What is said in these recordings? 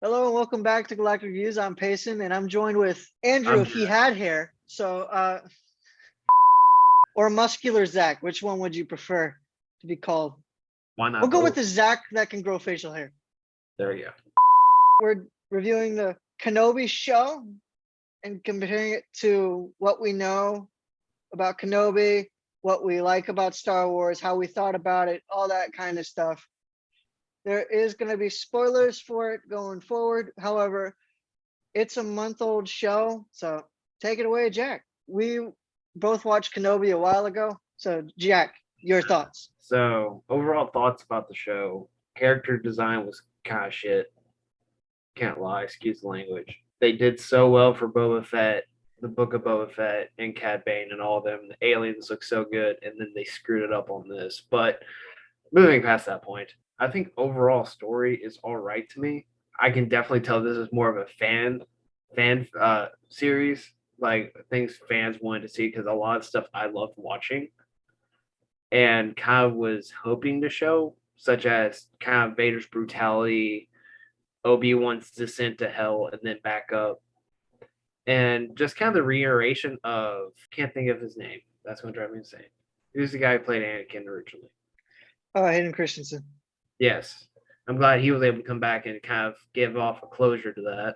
Hello and welcome back to Galactic Reviews. I'm Payson and I'm joined with Andrew I'm if he had hair. Or muscular Zach. Which one would you prefer to be called? Why not We'll go with both? the Zach that can grow facial hair. There you go. We're reviewing the Kenobi show and comparing it to what we know about Kenobi, what we like about Star Wars, how we thought about it, all that kind of stuff. There is going to be spoilers for it going forward. However, it's a month-old show, so take it away, Jack. We both watched Kenobi a while ago. So, Jack, your thoughts? So, overall thoughts about the show. Character design was kind of shit. Can't lie, excuse the language. They did so well for Boba Fett, the Book of Boba Fett, and Cad Bane and all of them. The aliens look so good, and then they screwed it up on this. But moving past that point, I think overall story is all right to me. I can definitely tell this is more of a fan series, like things fans wanted to see because a lot of stuff I loved watching and kind of was hoping to show, such as kind of Vader's brutality, Obi-Wan's descent to hell and then back up, and just kind of the reiteration of can't think of his name. That's going to drive me insane. Who's the guy who played Anakin originally? Hayden Christensen. Yes, I'm glad he was able to come back and kind of give off a closure to that.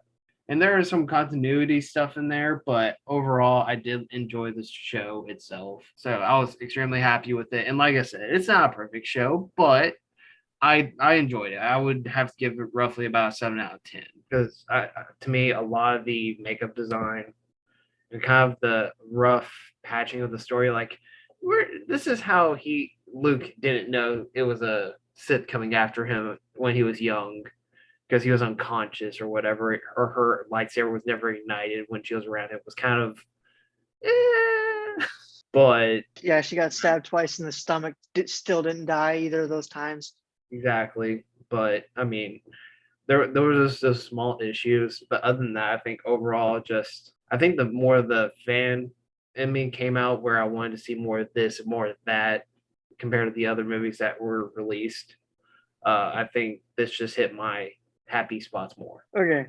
And there is some continuity stuff in there, but overall, I did enjoy the show itself. So I was extremely happy with it. And like I said, it's not a perfect show, but I enjoyed it. I would have to give it roughly about a 7 out of 10 because to me, a lot of the makeup design and kind of the rough patching of the story, like this is how Luke didn't know it was a Sith coming after him when he was young because he was unconscious or whatever, or her lightsaber was never ignited when she was around. It was kind of, but Yeah, she got stabbed twice in the stomach. Still didn't die either of those times. exactly. But I mean, there was just those small issues, but other than that, I think overall, just I think the more the fan in me came out where I wanted to see more of this, more of that, compared to the other movies that were released. I think this just hit my happy spots more. Okay,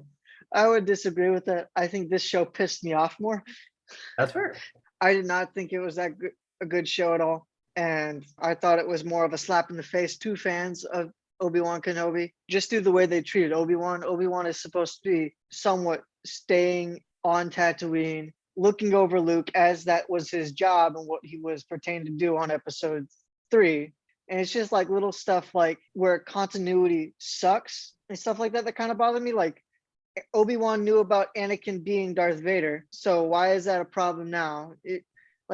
I would disagree with that. I think this show pissed me off more. That's fair. I did not think it was a good show at all. And I thought it was more of a slap in the face to fans of Obi-Wan Kenobi, just through the way they treated Obi-Wan. Obi-Wan is supposed to be somewhat staying on Tatooine, looking over Luke as that was his job and what he was pertained to do on episode 3. And it's just like little stuff like where continuity sucks and stuff like that kind of bother me. Like Obi-Wan knew about Anakin being Darth Vader, so why is that a problem now?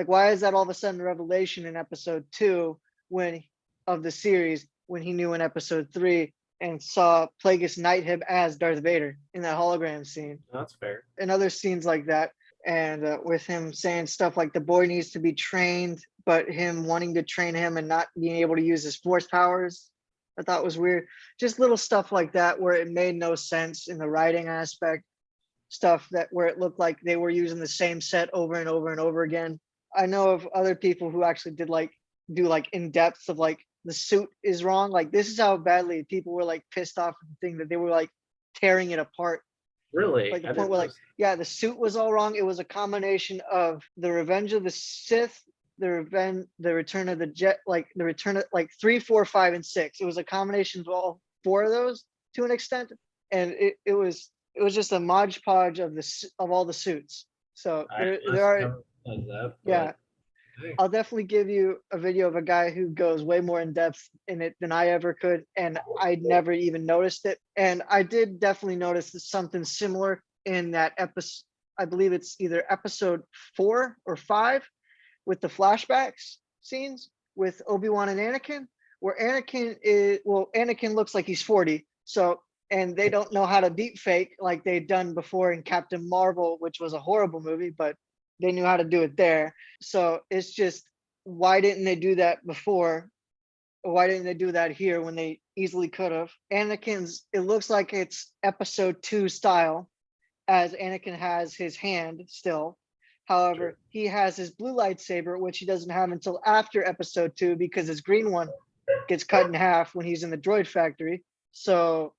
Why is that all of a sudden a revelation in episode 2 when of the series when he knew in episode 3 and saw Plagueis knight him as Darth Vader in that hologram scene? That's fair. And other scenes like that, and with him saying stuff like the boy needs to be trained, but him wanting to train him and not being able to use his force powers, I thought was weird. Just little stuff like that where it made no sense in the writing aspect. Stuff that where it looked like they were using the same set over and over and over again. I know of other people who actually did do in depth of like the suit is wrong. Like this is how badly people were like pissed off at the thing that they were like tearing it apart. Really? Like the point where the suit was all wrong. It was a combination of the Revenge of the Sith, the Return of the Jet, like the Return of 3, 4, 5, and 6. It was a combination of all 4 of those to an extent, and it was just a modge podge of all the suits. So there are that, yeah. I'll definitely give you a video of a guy who goes way more in depth in it than I ever could, and I never even noticed it. And I did definitely notice something similar in that episode. I believe it's either episode 4 or 5 with the flashbacks scenes with Obi-Wan and Anakin, where Anakin looks like he's 40. So, and they don't know how to deep fake like they'd done before in Captain Marvel, which was a horrible movie, but they knew how to do it there. So it's just, why didn't they do that before? Why didn't they do that here when they easily could have? Anakin's, it looks like it's episode 2 style, as Anakin has his hand still. However, he has his blue lightsaber, which he doesn't have until after episode 2 because his green one gets cut in half when he's in the droid factory. So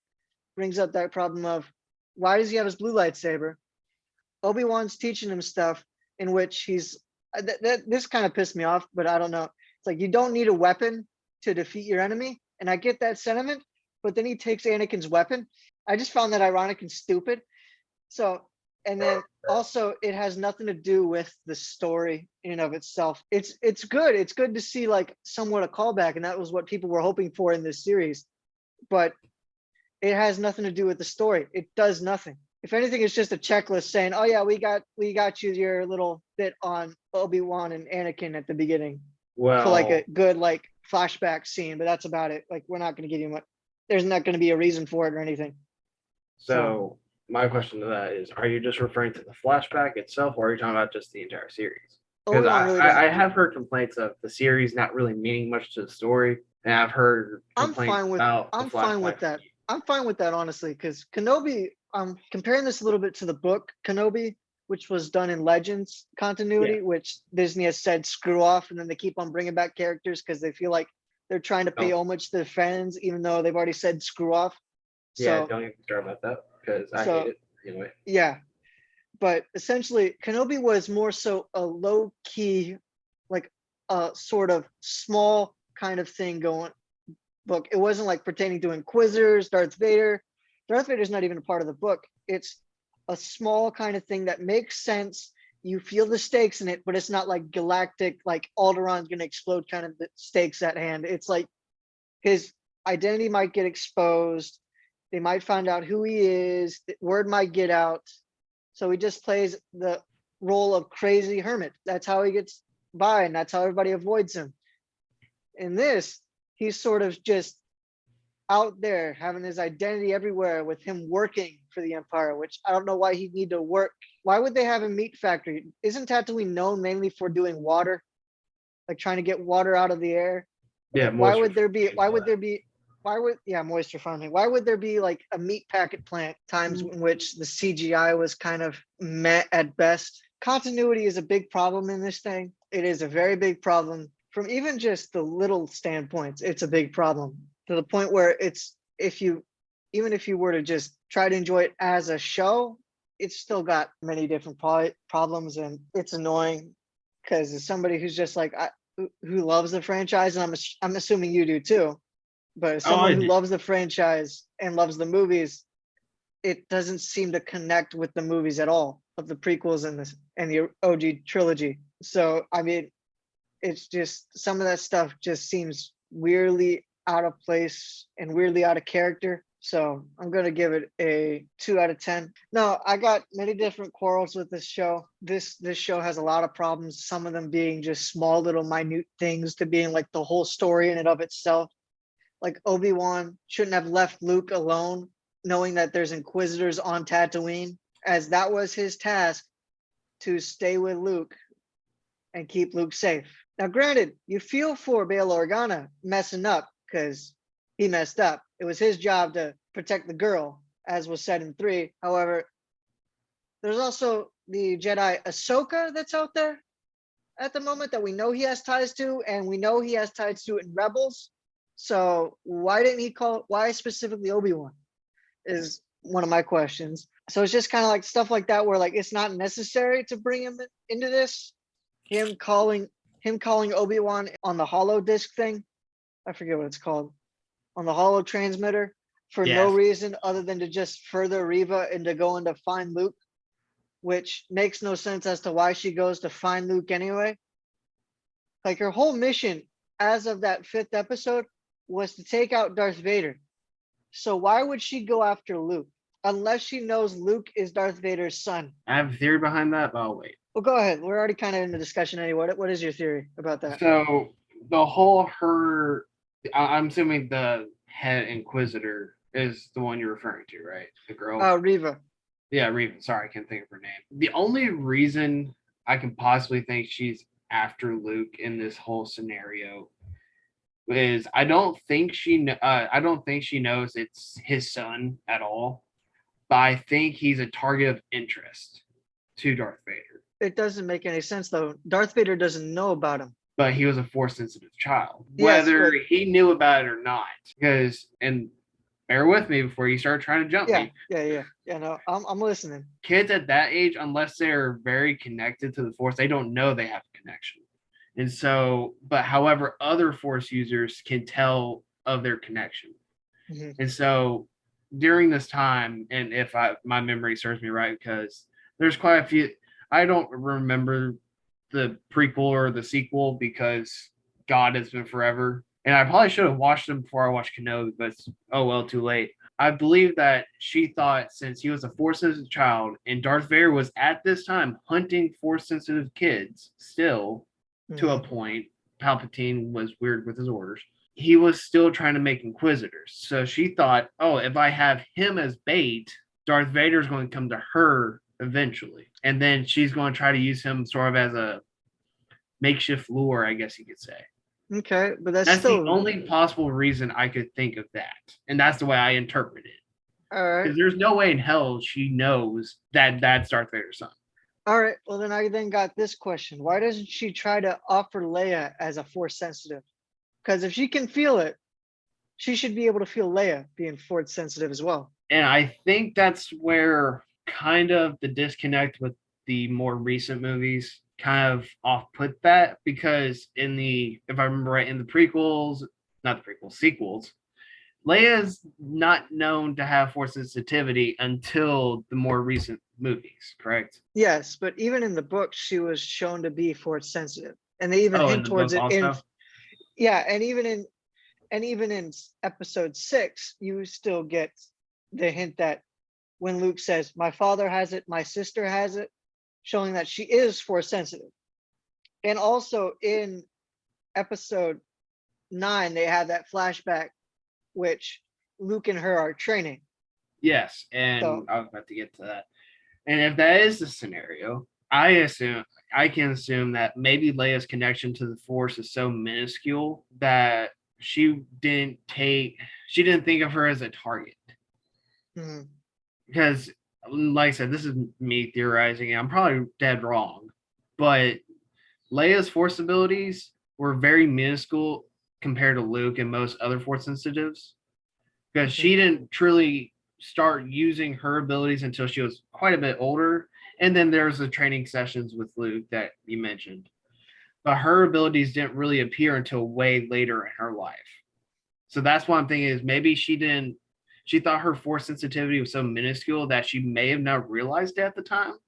brings up that problem of why does he have his blue lightsaber? Obi-Wan's teaching him stuff in which he's this kind of pissed me off, but I don't know. It's like you don't need a weapon to defeat your enemy, and I get that sentiment, but then he takes Anakin's weapon. I just found that ironic and stupid. So, and then also it has nothing to do with the story in and of itself. It's good. It's good to see like somewhat a callback, and that was what people were hoping for in this series. But it has nothing to do with the story. It does nothing. If anything, it's just a checklist saying, "Oh yeah, we got you your little bit on Obi-Wan and Anakin at the beginning Well, for like a good like flashback scene." But that's about it. Like we're not going to give you much. There's not going to be a reason for it or anything. So my question to that is, are you just referring to the flashback itself, or are you talking about just the entire series? Because Obi-Wan really I doesn't. have heard complaints of the series not really meaning much to the story, and I've heard I'm complaints fine with. about the I'm fine with flashbacks. that. I'm fine with that honestly, because Kenobi. I'm comparing this a little bit to the book Kenobi, which was done in Legends continuity, which Disney has said screw off, and then they keep on bringing back characters because they feel like they're trying to pay homage to the fans, even though they've already said screw off. Yeah, So, don't even start about that because I so hate it anyway. yeah, but essentially Kenobi was more so a low key, like a sort of small kind of thing going book. It wasn't like pertaining to Inquisitors, Darth Vader. Darth Vader's not even a part of the book. It's a small kind of thing that makes sense. You feel the stakes in it, but it's not like galactic, like Alderaan's going to explode kind of the stakes at hand. It's like his identity might get exposed. They might find out who he is. The word might get out. So he just plays the role of crazy hermit. That's how he gets by, and that's how everybody avoids him. In this, he's sort of just out there having his identity everywhere with him working for the Empire, which I don't know why he'd need to work. Why would they have a meat factory? Isn't Tatooine known mainly for doing water? Like trying to get water out of the air? Yeah, Like, why would there be moisture farming? Why would there be like a meat packet plant times in which the CGI was kind of met at best? Continuity is a big problem in this thing. It is a very big problem from even just the little standpoints. It's a big problem to the point where it's even if you were to just try to enjoy it as a show, it's still got many different problems, and it's annoying because as somebody who's just like who loves the franchise, and I'm assuming you do too, but as someone who loves the franchise and loves the movies, it doesn't seem to connect with the movies at all of the prequels and the OG trilogy. So I mean, it's just some of that stuff just seems weirdly out of place and weirdly out of character. So I'm gonna give it a 2 out of 10. No, I got many different quarrels with this show. This show has a lot of problems, some of them being just small little minute things to being like the whole story in and of itself. Like Obi-Wan shouldn't have left Luke alone, knowing that there's Inquisitors on Tatooine, as that was his task, to stay with Luke and keep Luke safe. Now, granted, you feel for Bail Organa messing up because he messed up. It was his job to protect the girl, as was said in 3. However, there's also the Jedi Ahsoka that's out there at the moment that we know he has ties to, and we know he has ties to in Rebels. So why specifically Obi-Wan is one of my questions. So it's just kind of like stuff like that where like it's not necessary to bring him into this. Him calling Obi-Wan on the holo disc thing. I forget what it's called. On the holo transmitter for no reason other than to just further Reva into going to find Luke, which makes no sense as to why she goes to find Luke anyway. Like her whole mission as of that 5th episode was to take out Darth Vader. So why would she go after Luke? Unless she knows Luke is Darth Vader's son. I have a theory behind that, but I'll wait. Well, go ahead. We're already kind of in the discussion anyway. What is your theory about that? So the whole I'm assuming the head Inquisitor is the one you're referring to, right? The girl. Oh, Reva. Yeah, Reva. Sorry, I can't think of her name. The only reason I can possibly think she's after Luke in this whole scenario is I don't think she knows it's his son at all, but I think he's a target of interest to Darth Vader. It doesn't make any sense though. Darth Vader doesn't know about him. But he was a Force sensitive child, Yes, whether he knew about it or not. Because in bear with me before you start trying to jump Yeah, me. yeah. No, I'm listening. Kids at that age, unless they're very connected to the Force, they don't know they have a connection. And so, but however, other Force users can tell of their connection. Mhm. And so during this time, and if my memory serves me right, because there's quite a few, I don't remember the prequel or the sequel because God, it's been forever. And I probably should have watched them before I watched Kenobi, but oh well, too late. I believe that she thought since he was a force sensitive child and Darth Vader was at this time hunting force sensitive kids still to a Mhm. point, Palpatine was weird with his orders. He was still trying to make Inquisitors. So she thought, oh, if I have him as bait, Darth Vader's going to come to her eventually. And then she's going to try to use him sort of as a makeshift lure, I guess you could say. Okay, but that's That's the still only possible reason I could think of that. And that's the way I interpret it. all right. Because there's no way in hell she knows that that's Darth Vader's son. All right. Well, then I then got this question: why doesn't she try to offer Leia as a force sensitive? Because if she can feel it, she should be able to feel Leia being force sensitive as well. And I think that's where kind of the disconnect with the more recent movies kind of off put that because in the if I remember right in the prequels, not the prequels, sequels, Leia's not known to have force sensitivity until the more recent movies, correct? Yes, but even in the book, she was shown to be force sensitive, and they even Oh, in hint the towards book it in also? yeah, and even in episode 6, you still get the hint that when Luke says, "My father has it, my sister has it," showing that she is force sensitive. And also in episode 9, they have that flashback which Luke and her are training. Yes, and So I was about to get to that. And if that is the scenario, I can assume that maybe Leia's connection to the Force is so minuscule that she didn't think of her as a target. mhm. Because like I said, this is me theorizing, and I'm probably dead wrong. But Leia's Force abilities were very minuscule compared to Luke and most other Force sensitives. Because Mhm. she didn't truly start using her abilities until she was quite a bit older. And then there's the training sessions with Luke that you mentioned. But her abilities didn't really appear until way later in her life. So that's what I'm thinking is maybe she thought her force sensitivity was so minuscule that she may have not realized it at the time.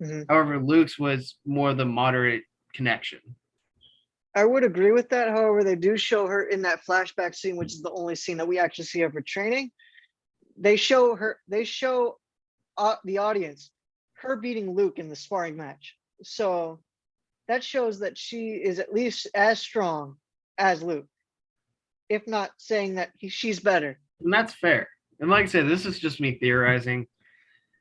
Mhm. However, Luke's was more the moderate connection. I would agree with that. However, they do show her in that flashback scene, which is the only scene that we actually see of her training. They show the audience her beating Luke in the sparring match. So that shows that she is at least as strong as Luke, if not saying that she's better. And that's fair. And like I said, this is just me theorizing.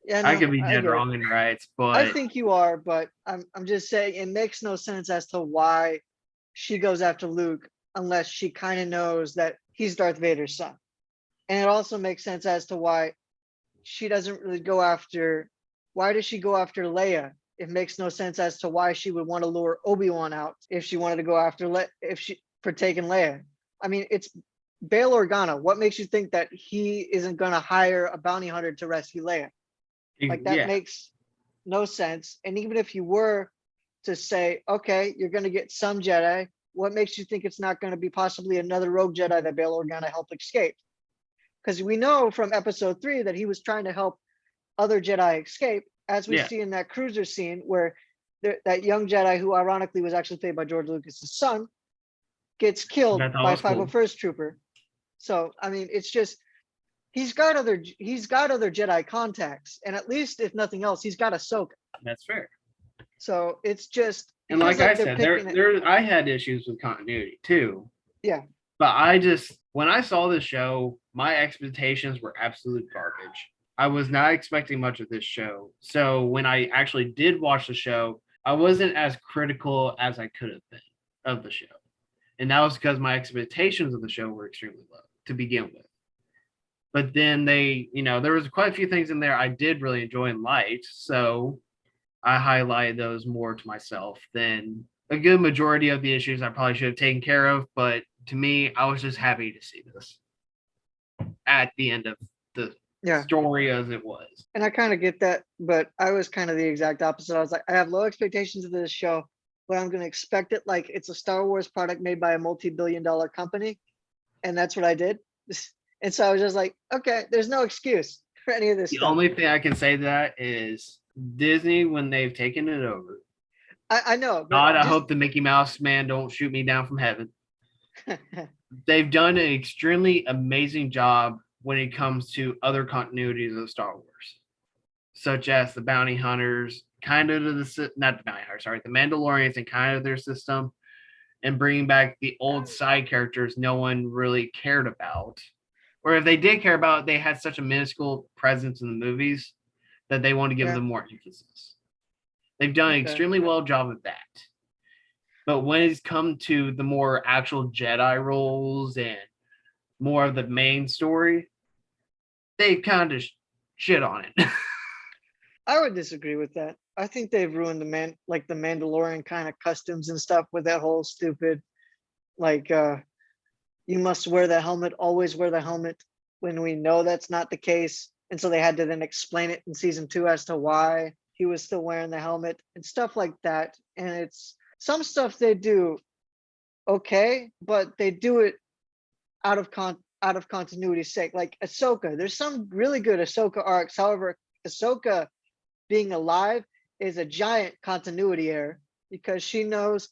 Yeah, I no, could be I dead get it. wrong and right, I but think you are, but I'm just saying it makes no sense as to why she goes after Luke unless she kind of knows that he's Darth Vader's son. And it also makes sense as to why she doesn't really go after why does she go after Leia? It makes no sense as to why she would want to lure Obi-Wan out if she wanted to go after if she for taking Leia. I mean, it's Bail Organa. What makes you think that he isn't going to hire a bounty hunter to rescue Leia? Like that yeah, makes no sense. And even if you were to say, okay, you're going to get some Jedi, what makes you think it's not going to be possibly another rogue Jedi that Bail Organa helped escape? Because we know from episode 3 that he was trying to help other Jedi escape, as we yeah, see in that cruiser scene where that young Jedi, who ironically was actually played by George Lucas's son, gets killed that's by a always cool. 501st Trooper. So I mean, it's just he's got other Jedi contacts, and at least if nothing else, he's got Ahsoka. That's fair. So it's just it And feels like I like they're said, picking it. I had issues with continuity too. Yeah. But I just when I saw this show, my expectations were absolute garbage. I was not expecting much of this show. So when I actually did watch the show, I wasn't as critical as I could have been of the show. And that was because my expectations of the show were extremely low to begin with. But then there was quite a few things in there I did really enjoy and liked. So I highlighted those more to myself than a good majority of the issues I probably should have taken care of. But to me, I was just happy to see this. at the end of the story as it was. And I kind of get that, but I was kind of the exact opposite. I was like, I have low expectations of this show, but I'm going to expect it like it's a Star Wars product made by a multi-billion-dollar company. And that's what I did. And so I was just like, okay, there's no excuse for any of this stuff. The only thing I can say to that is Disney, when they've taken it over. I know. God, I hope the Mickey Mouse man don't shoot me down from heaven. They've done an extremely amazing job when it comes to other continuities of Star Wars, such as the bounty hunters, kind of the Mandalorians and kind of their system, and bringing back the old side characters no one really cared about. Or if they did care about it, they had such a minuscule presence in the movies that they want to give them more emphasis. They've done an extremely well job of that. But when it's come to the more actual Jedi roles and more of the main story, they kind of shit on it. I would disagree with that. I think they've ruined the Mandalorian kind of customs and stuff with that whole stupid, you must wear the helmet, always wear the helmet, when we know that's not the case. And so they had to then explain it in season 2 as to why he was still wearing the helmet and stuff like that. And it's some stuff they do okay, but they do it out of continuity's sake. Like Ahsoka, there's some really good Ahsoka arcs. However, Ahsoka being alive is a giant continuity error because she knows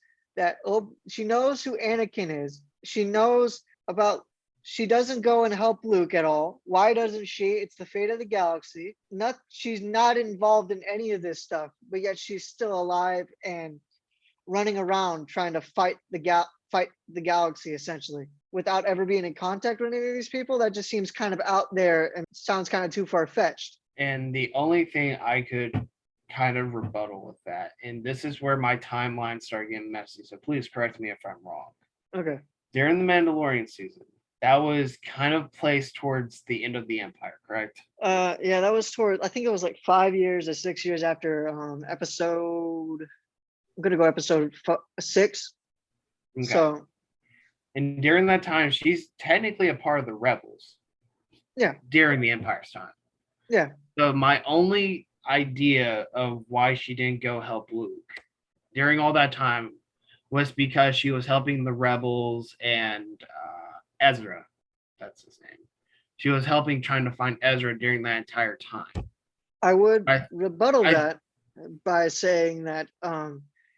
she knows who Anakin is. She knows she doesn't go and help Luke at all. Why doesn't she? It's the fate of the galaxy. She's not involved in any of this stuff, but yet she's still alive and running around trying to fight the galaxy essentially without ever being in contact with any of these people. That just seems kind of out there and sounds kind of too far-fetched. And the only thing I could kind of rebuttal with that, and this is where my timeline started getting messy, so please correct me if I'm wrong. Okay. During the Mandalorian season, that was kind of placed towards the end of the Empire, correct? Yeah, that was I think it was like 5 years or 6 years after episode. I'm gonna go episode 6. Okay. So. And during that time, she's technically a part of the rebels. Yeah. During the Empire's time. Yeah. So my only idea of why she didn't go help Luke during all that time was because she was helping the rebels and Ezra. That's his name. She was helping trying to find Ezra during that entire time. I would rebuttal that by saying that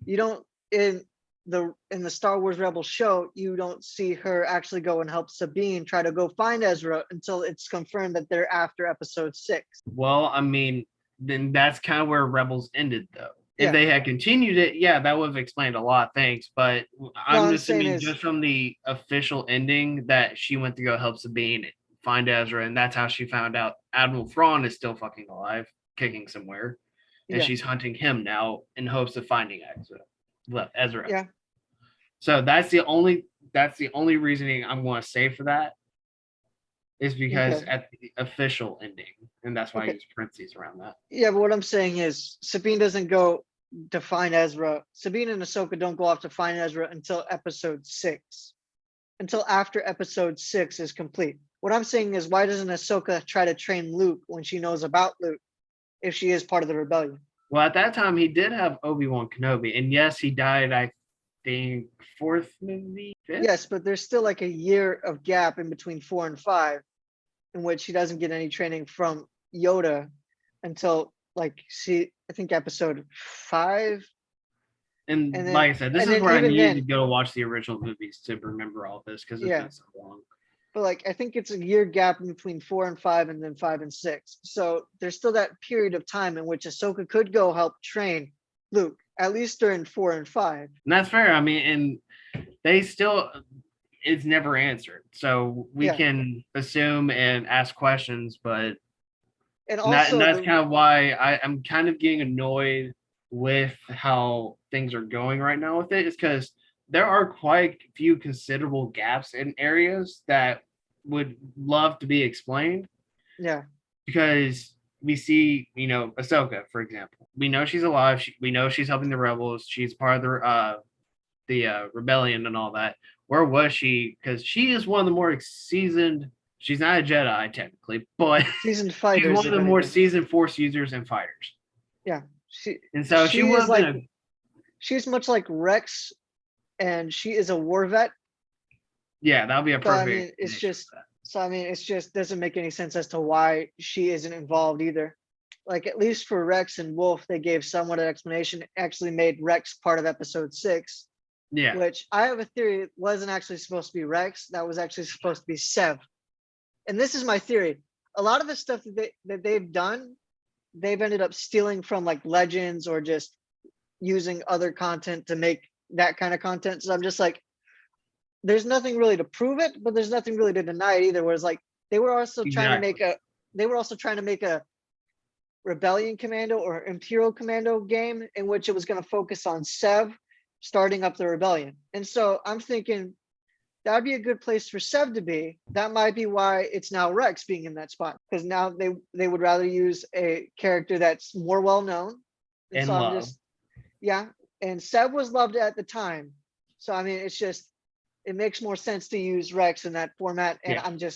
you don't in the Star Wars Rebels show, you don't see her actually go and help Sabine try to go find Ezra until it's confirmed that they're after episode 6. Well, I mean, then that's kind of where Rebels ended, though. If they had continued it, that would have explained a lot of things. But I'm assuming just from the official ending that she went to go help Sabine find Ezra, and that's how she found out Admiral Thrawn is still fucking alive, kicking somewhere, and she's hunting him now in hopes of finding Ezra. Yeah. So that's the only reasoning I'm going to say for that is because at the official ending, and that's why I use parentheses around that. Yeah, but what I'm saying is Sabine doesn't go to find Ezra. Sabine and Ahsoka don't go off to find Ezra until episode 6, until after episode 6 is complete. What I'm saying is, why doesn't Ahsoka try to train Luke when she knows about Luke, if she is part of the rebellion? Well, at that time, he did have Obi-Wan Kenobi, and yes, he died, I think, 4th movie? 5th? Yes, but there's still like a year of gap in between 4 and 5, in which he doesn't get any training from Yoda until I think episode 5. And then, like I said, this is where I needed to go watch the original movies to remember all this because it's been so long. But I think it's a year gap in between 4 and 5, and then 5 and 6. So there's still that period of time in which Ahsoka could go help train Luke, at least during 4 and 5. And that's fair. I mean, and they still, it's never answered. So we can assume and ask questions, but and that's kind of why I'm kind of getting annoyed with how things are going right now with it, is because there are quite a few considerable gaps in areas that would love to be explained. Yeah. Because we see, Ahsoka, for example. We know she's alive. We know she's helping the rebels. She's part of the rebellion and all that. Where was she? Because she is one of the more seasoned She's not a Jedi technically, but Seasoned she's fighters, one of if the more anything. seasoned Force users and fighters. Yeah, And so she she would is have been like she's much like Rex, and she is a war vet. that would be a So I perfect mean, it's combination just for that. so I mean, it's just doesn't make any sense as to why she isn't involved either. Like at least for Rex and Wolf, they gave somewhat an explanation. Actually, made Rex part of Episode 6, Yeah. which I have a theory it wasn't actually supposed to be Rex. That was actually supposed to be Sev. And this is my theory. A lot of the stuff that they've done, they've ended up stealing from like Legends or just using other content to make that kind of content. So I'm just like, there's nothing really to prove it, but there's nothing really to deny it either. Whereas like they were also trying to make Exactly. a Rebellion Commando or Imperial Commando game in which it was going to focus on Sev starting up the rebellion. And so I'm thinking that would be a good place for Sev to be. That might be why it's now Rex being in that spot, because now they would rather use a character that's more well known. And And so I'm love. just yeah. And Sev was loved at the time. So I mean, it's just it makes more sense to use Rex in that format. And Yeah.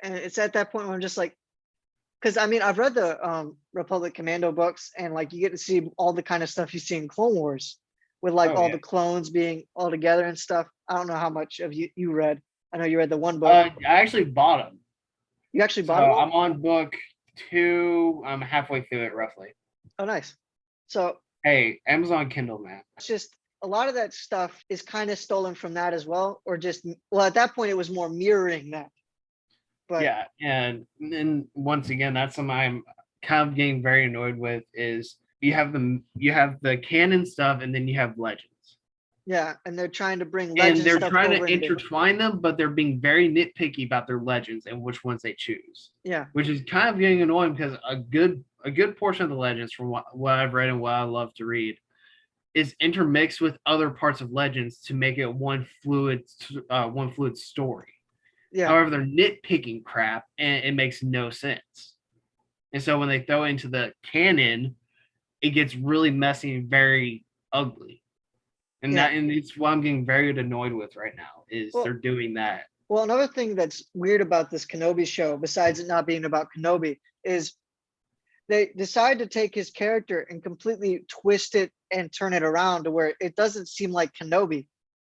and it's at that point where I'm just like, because I mean, I've read the Republic Commando books, and like you get to see all the kind of stuff you see in Clone Wars, with like Oh all yeah. the clones being all together and stuff. I don't know how much of you read. I know you read the one book. I actually bought them. You actually So bought them all? I'm on book 2. I'm halfway through it roughly. Oh, nice. So Hey, Amazon Kindle, man. it's just a lot of that stuff is kind of stolen from that as well, or just well, at that point it was more mirroring that. But Yeah, and then once again, that's something I'm kind of getting very annoyed with is you have the canon stuff and then you have legends. yeah, and they're trying to bring And legend they're stuff trying to over into intertwine them, but they're being very nitpicky about their legends and which ones they choose. yeah, Which is kind of getting annoying because a good portion of the legends from what I've read and what I love to read is intermixed with other parts of legends to make it one fluid story. yeah, However, they're nitpicking crap and it makes no sense. And so when they throw it into the canon, it gets really messy and very ugly. And yeah. it's what I'm getting very annoyed with right now is they're Well, doing that. well, another thing that's weird about this Kenobi show, besides it not being about Kenobi, is they decide to take his character and completely twist it and turn it around to where it doesn't seem like Kenobi.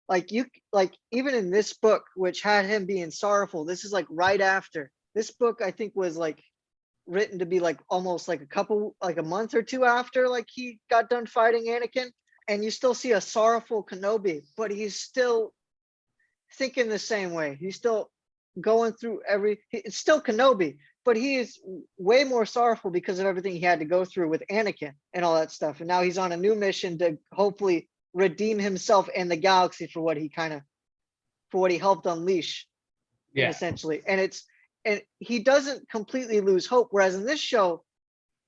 Like even in this book, which had him being sorrowful, this is like right after. This book, I think, was like written to be like almost like a month or two after like he got done fighting Anakin. And you still see a sorrowful Kenobi, but he's still thinking the same way. He's still going through it's still Kenobi, but he is way more sorrowful because of everything he had to go through with Anakin and all that stuff. And now he's on a new mission to hopefully redeem himself and the galaxy for what he helped unleash, Yeah. essentially. And he doesn't completely lose hope. Whereas in this show,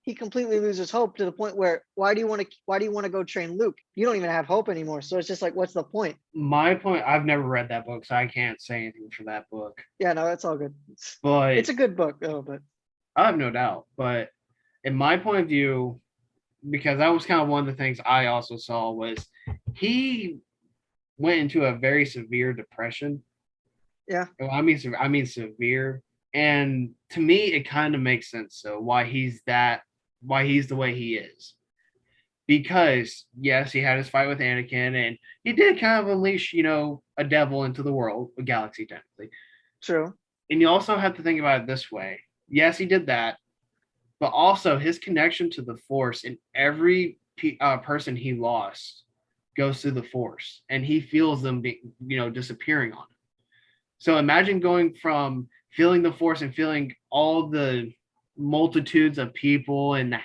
he completely loses hope to the point where why do you want to go train Luke? You don't even have hope anymore. So it's just like, what's the point? My point, I've never read that book, so I can't say anything for that book. Yeah, no, that's all good. But It's a good book though, but I have no doubt. But in my point of view, because that was kind of one of the things I also saw was he went into a very severe depression. yeah. Well, I mean severe. And to me, it kind of makes sense. So why he's the way he is. Because yes, he had his fight with Anakin, and he did kind of unleash, a devil into the world, a galaxy technically. True. And you also have to think about it this way. Yes, he did that, but also his connection to the Force in every person he lost goes through the Force, and he feels them, disappearing on him. So imagine going from feeling the Force and feeling all the multitudes of people and the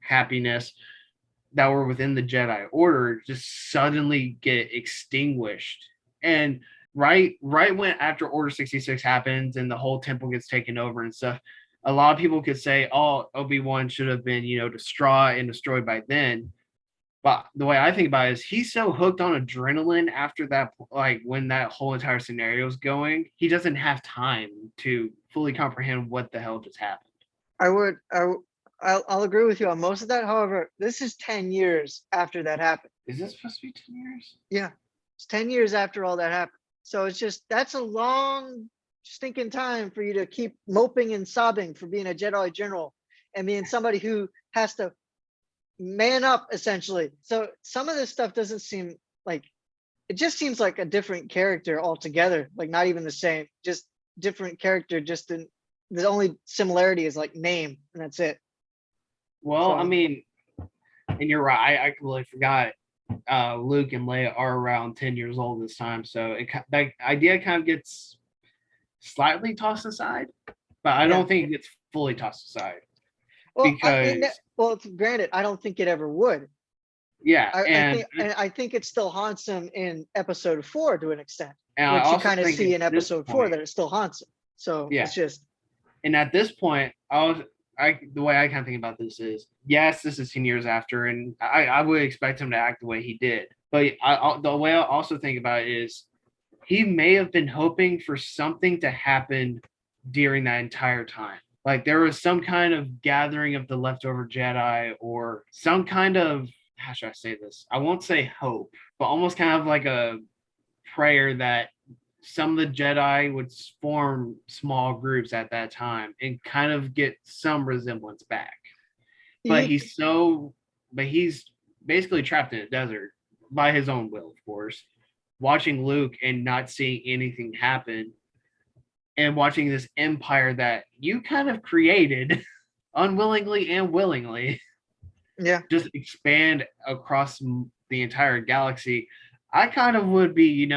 happiness that were within the Jedi Order just suddenly get extinguished. And right when after Order 66 happens and the whole temple gets taken over and stuff, a lot of people could say, oh, Obi-Wan should have been, distraught and destroyed by then. But the way I think about it is he's so hooked on adrenaline after that, like when that whole entire scenario is going, he doesn't have time to fully comprehend what the hell just happened. I'll agree with you on most of that. However, this is 10 years after that happened. Is this supposed to be 10 years? Yeah. It's 10 years after all that happened. So it's just that's a long stinking time for you to keep moping and sobbing for being a Jedi general and being somebody who has to man up essentially. So some of this stuff doesn't seem like, it just seems like a different character altogether, like not even the same, just different character. Just in the only similarity is like name, and that's it. Well, So- I mean, and you're right. I completely forgot. Luke and Leia are around 10 years old this time, so that idea kind of gets slightly tossed aside, but I don't think it gets fully tossed aside. Well, because granted, I don't think it ever would. yeah, I think it still haunts him in episode 4 to an extent, and which I you also kind of think see at in this episode 4 point- that it still haunts him. So Yeah. it's just, And at this point, the way I kind of think about this is, yes, this is 10 years after, and I would expect him to act the way he did. But the way I also think about it is, he may have been hoping for something to happen during that entire time. Like there was some kind of gathering of the leftover Jedi, or some kind of, how should I say this? I won't say hope, but almost kind of like a prayer that some of the Jedi would form small groups at that time and kind of get some resemblance back. But he's basically trapped in a desert by his own will, of course, watching Luke and not seeing anything happen, and watching this empire that you kind of created unwillingly and willingly just expand across the entire galaxy. I kind of would be,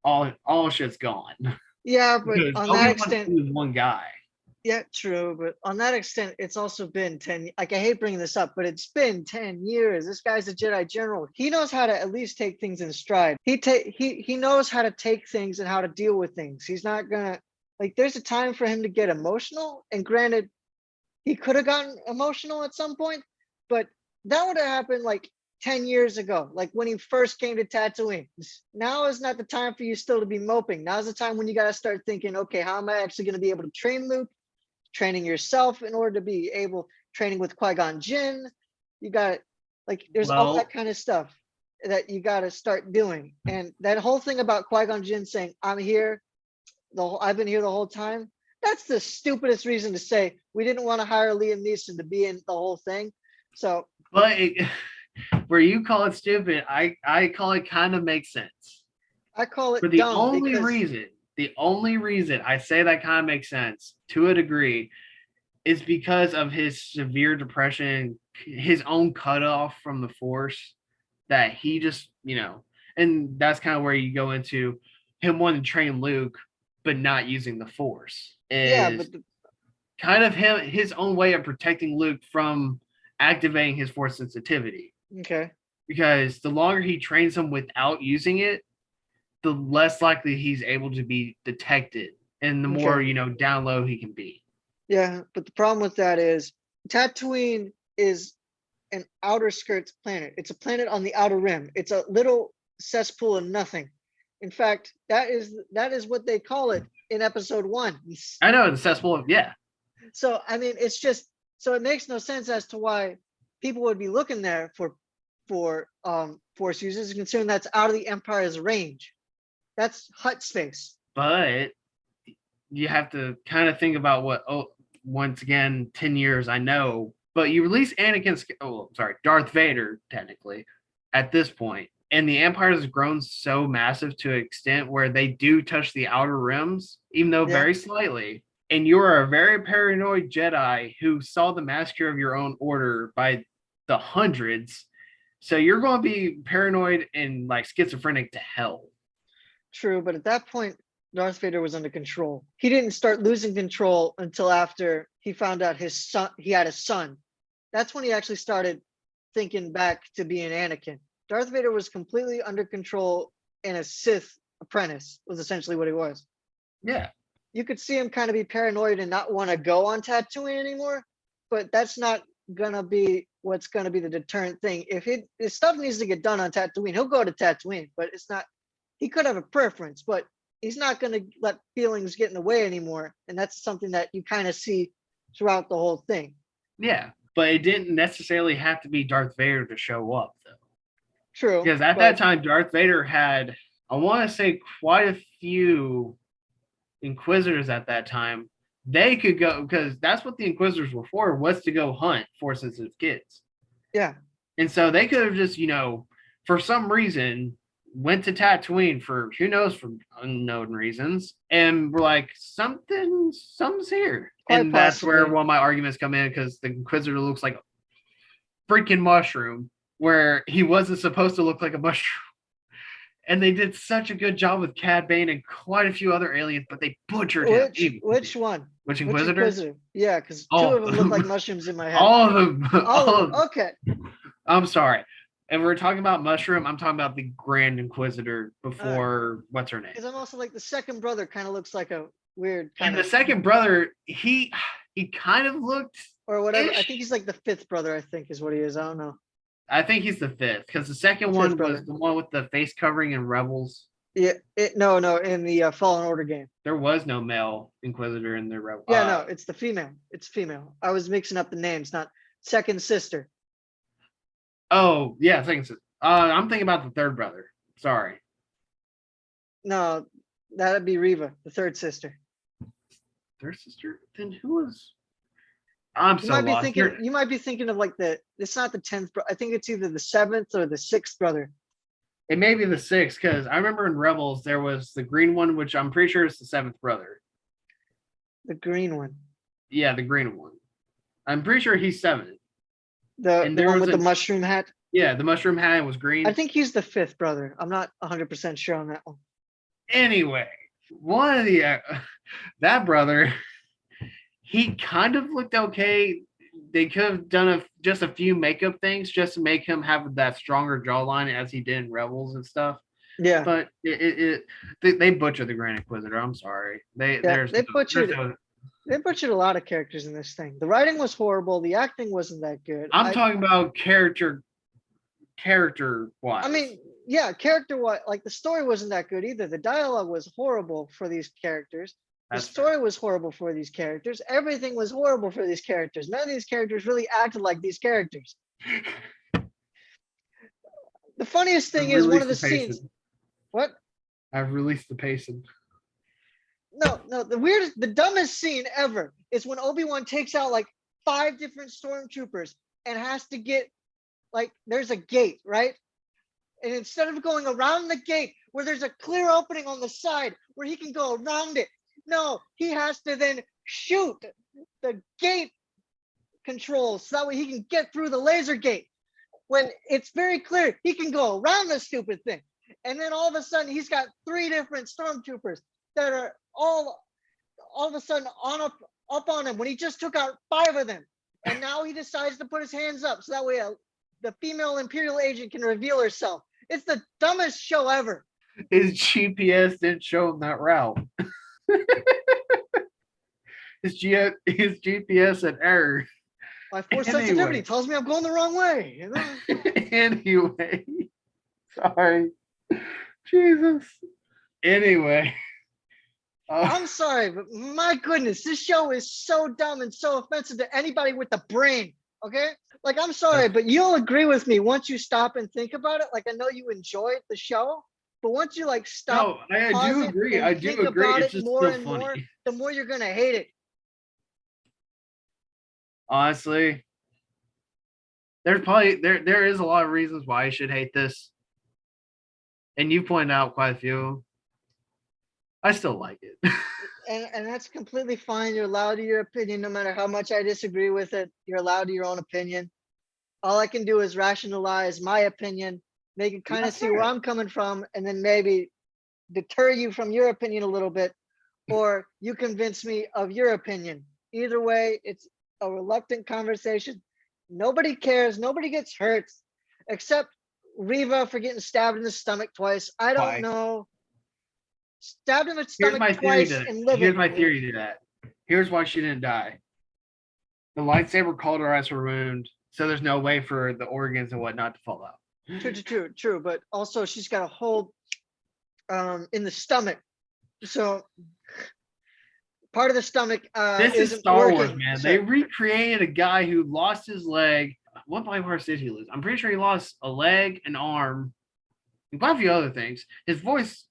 all shit's gone. Yeah, but on that extent, was one guy. Yeah, true. But on that extent, it's also been 10. Like, I hate bringing this up, but it's been 10 years. This guy's a Jedi general. He knows how to at least take things in stride. He knows how to take things and how to deal with things. He's not gonna, like, there's a time for him to get emotional. And granted, he could have gotten emotional at some point, but that would have happened like 10 years ago, like when he first came to Tatooine. Now is not the time for you still to be moping. Now's the time when you got to start thinking, okay, how am I actually going to be able to train Luke? Training yourself in order to be able, training with Qui-Gon Jinn. You got, like, there's all that kind of stuff that you got to start doing. And that whole thing about Qui-Gon Jinn saying, I'm here, I've been here the whole time. That's the stupidest reason to say we didn't want to hire Liam Neeson to be in the whole thing. So, but where you call it stupid, I call it kind of makes sense. I call it for the only reason I say that kind of makes sense to a degree is because of his severe depression, his own cutoff from the Force, that he just, and that's kind of where you go into him wanting to train Luke, but not using the Force. Kind of his own way of protecting Luke from activating his Force sensitivity. Okay. Because the longer he trains him without using it, the less likely he's able to be detected, and the more, down low he can be. Yeah, but the problem with that is Tatooine is an outer skirts planet. It's a planet on the outer rim. It's a little cesspool of nothing. In fact, that is what they call it in episode 1. I know, the cesspool of, yeah. So, I mean, it's just, so it makes no sense as to why people would be looking there for Force users, considering that's out of the Empire's range. That's hut space. But you have to kind of think about once again, 10 years, I know, but you release Darth Vader, technically, at this point, and the Empire has grown so massive to an extent where they do touch the outer rims, even though very slightly, and you are a very paranoid Jedi who saw the massacre of your own order by the hundreds, so you're going to be paranoid and like schizophrenic to hell. True, but at that point, Darth Vader was under control. He didn't start losing control until after he found out he had a son. That's when he actually started thinking back to being Anakin. Darth Vader was completely under control, and a Sith apprentice was essentially what he was. Yeah. You could see him kind of be paranoid and not want to go on Tatooine anymore, but that's not going to be what's going to be the deterrent thing. If his stuff needs to get done on Tatooine, he'll go to Tatooine, but it's not, he could have a preference, but he's not going to let feelings get in the way anymore. And that's something that you kind of see throughout the whole thing. Yeah, but it didn't necessarily have to be Darth Vader to show up, though. True. Because at that time, Darth Vader had, I want to say, quite a few Inquisitors at that time, they could go, because that's what the Inquisitors were for, was to go hunt Force-sensitive kids. Yeah. And so they could have just, for some reason, went to Tatooine for who knows, for unknown reasons, and were like, something's here. Quite and that's where possibly. one of my arguments come in, because the Inquisitor looks like a freaking mushroom, where he wasn't supposed to look like a mushroom. And they did such a good job with Cad Bane and quite a few other aliens, but they butchered him. Which one? Which Inquisitor? Yeah, because two of them look like mushrooms in my head. All of them. All of them. Okay. I'm sorry. And we're talking about mushroom. I'm talking about the Grand Inquisitor before what's her name? Because I'm also like the second brother kind of looks like a weird kind of. The second brother, he kind of looked or whatever. I think he's like the fifth brother. I think is what he is. I don't know. I think he's the fifth, because the second one was the one with the face covering in Rebels. Yeah, no, in the Fallen Order game. There was no male Inquisitor in the Rebels. Yeah, no, it's the female. It's female. I was mixing up the names, not second sister. Oh, yeah, second sister. I'm thinking about the third brother. Sorry. No, that'd be Reva, the third sister. Third sister? Then who was... I'm so lost. You might be thinking of like it's not the 10th, I think it's either the 7th or the 6th brother. It may be the 6th, because I remember in Rebels there was the green one, which I'm pretty sure is the 7th brother. The green one. Yeah, the green one. I'm pretty sure he's 7th. The one with the mushroom hat? Yeah, the mushroom hat was green. I think he's the 5th brother. I'm not 100% sure on that one. Anyway, one of the that brother, he kind of looked okay. They could have done just a few makeup things just to make him have that stronger jawline as he did in Rebels and stuff. Yeah. But they butchered the Grand Inquisitor. I'm sorry. They butchered a lot of characters in this thing. The writing was horrible. The acting wasn't that good. I'm talking about character wise. I mean, yeah, character wise, like the story wasn't that good either. The dialogue was horrible for these characters. The story was horrible for these characters. Everything was horrible for these characters. None of these characters really acted like these characters. The funniest thing is one of the scenes. What? I've released the pacing. No, the dumbest scene ever is when Obi-Wan takes out like 5 different stormtroopers and has to get there's a gate, right? And instead of going around the gate where there's a clear opening on the side where he can go around it, no, he has to then shoot the gate controls so that way he can get through the laser gate. When it's very clear he can go around the stupid thing. And then all of a sudden he's got 3 different stormtroopers that are all of a sudden up on him when he just took out 5 of them. And now he decides to put his hands up so that way the female Imperial agent can reveal herself. It's the dumbest show ever. His GPS didn't show him that route. His GPS had error. My force sensitivity tells me I'm going the wrong way. You know? Anyway, sorry, Jesus. Anyway, I'm sorry, but my goodness, this show is so dumb and so offensive to anybody with a brain. Okay, like I'm sorry, but you'll agree with me once you stop and think about it. Like I know you enjoyed the show, but once you stop, no, I do agree. I do agree. It's just more so and funny. more, the more you're gonna hate it. Honestly, there's probably there is a lot of reasons why I should hate this, and you pointed out quite a few. I still like it. And that's completely fine. You're allowed to your opinion, no matter how much I disagree with it. You're allowed to your own opinion. All I can do is rationalize my opinion, make it kind of see where I'm coming from, and then maybe deter you from your opinion a little bit, or you convince me of your opinion. Either way, it's a reluctant conversation. Nobody cares. Nobody gets hurt, except Reva for getting stabbed in the stomach twice. I don't know. Stabbed in the stomach twice and living. Here's my theory to that. Here's why she didn't die. The lightsaber cauterized her wound, so there's no way for the organs and whatnot to fall out. True. But also she's got a hole in the stomach. So part of the stomach this is Star working. Wars, man. So, they recreated a guy who lost his leg. What body parts did he lose? I'm pretty sure he lost a leg, an arm, and quite a few other things. His voice,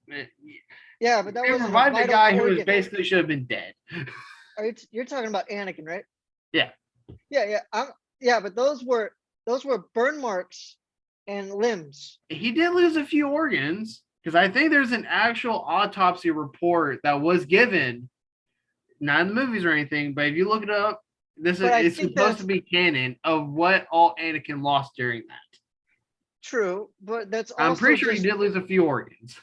Yeah, but that They wasn't a revived a vital guy who was organ. basically should have been dead. You're talking about Anakin, right? Yeah. Yeah, but those were burn marks and limbs. He did lose a few organs because I think there's an actual autopsy report that was given, not in the movies or anything, but if you look it up, it's supposed to be canon of what all Anakin lost during that. True, but that's also I'm pretty sure he did lose a few organs.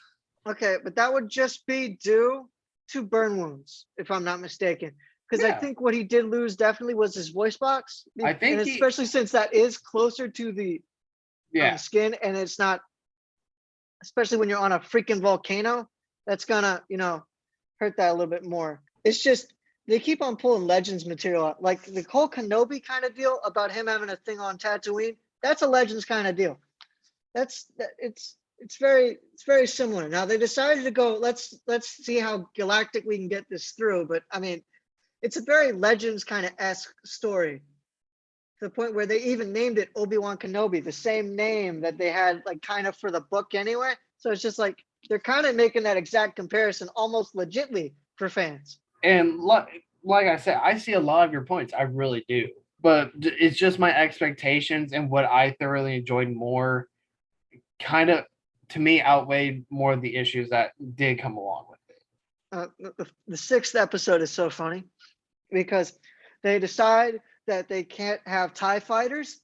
Okay, but that would just be due to burn wounds, if I'm not mistaken. Because I think what he did lose definitely was his voice box. I think, and especially since that is closer to the skin, and it's not, especially when you're on a freaking volcano, that's gonna, hurt that a little bit more. It's just they keep on pulling Legends material out, like the whole Kenobi kind of deal about him having a thing on Tatooine. That's a Legends kind of deal. It's very similar. Now they decided to go, let's see how galactic we can get this through. But I mean, it's a very Legends kind of esque story, to the point where they even named it Obi-Wan Kenobi, the same name that they had like kind of for the book anyway. So it's just like they're kind of making that exact comparison almost legitly for fans. And like I said, I see a lot of your points. I really do. But it's just my expectations and what I thoroughly enjoyed more kind of, to me, outweighed more of the issues that did come along with it. The sixth episode is so funny because they decide that they can't have TIE fighters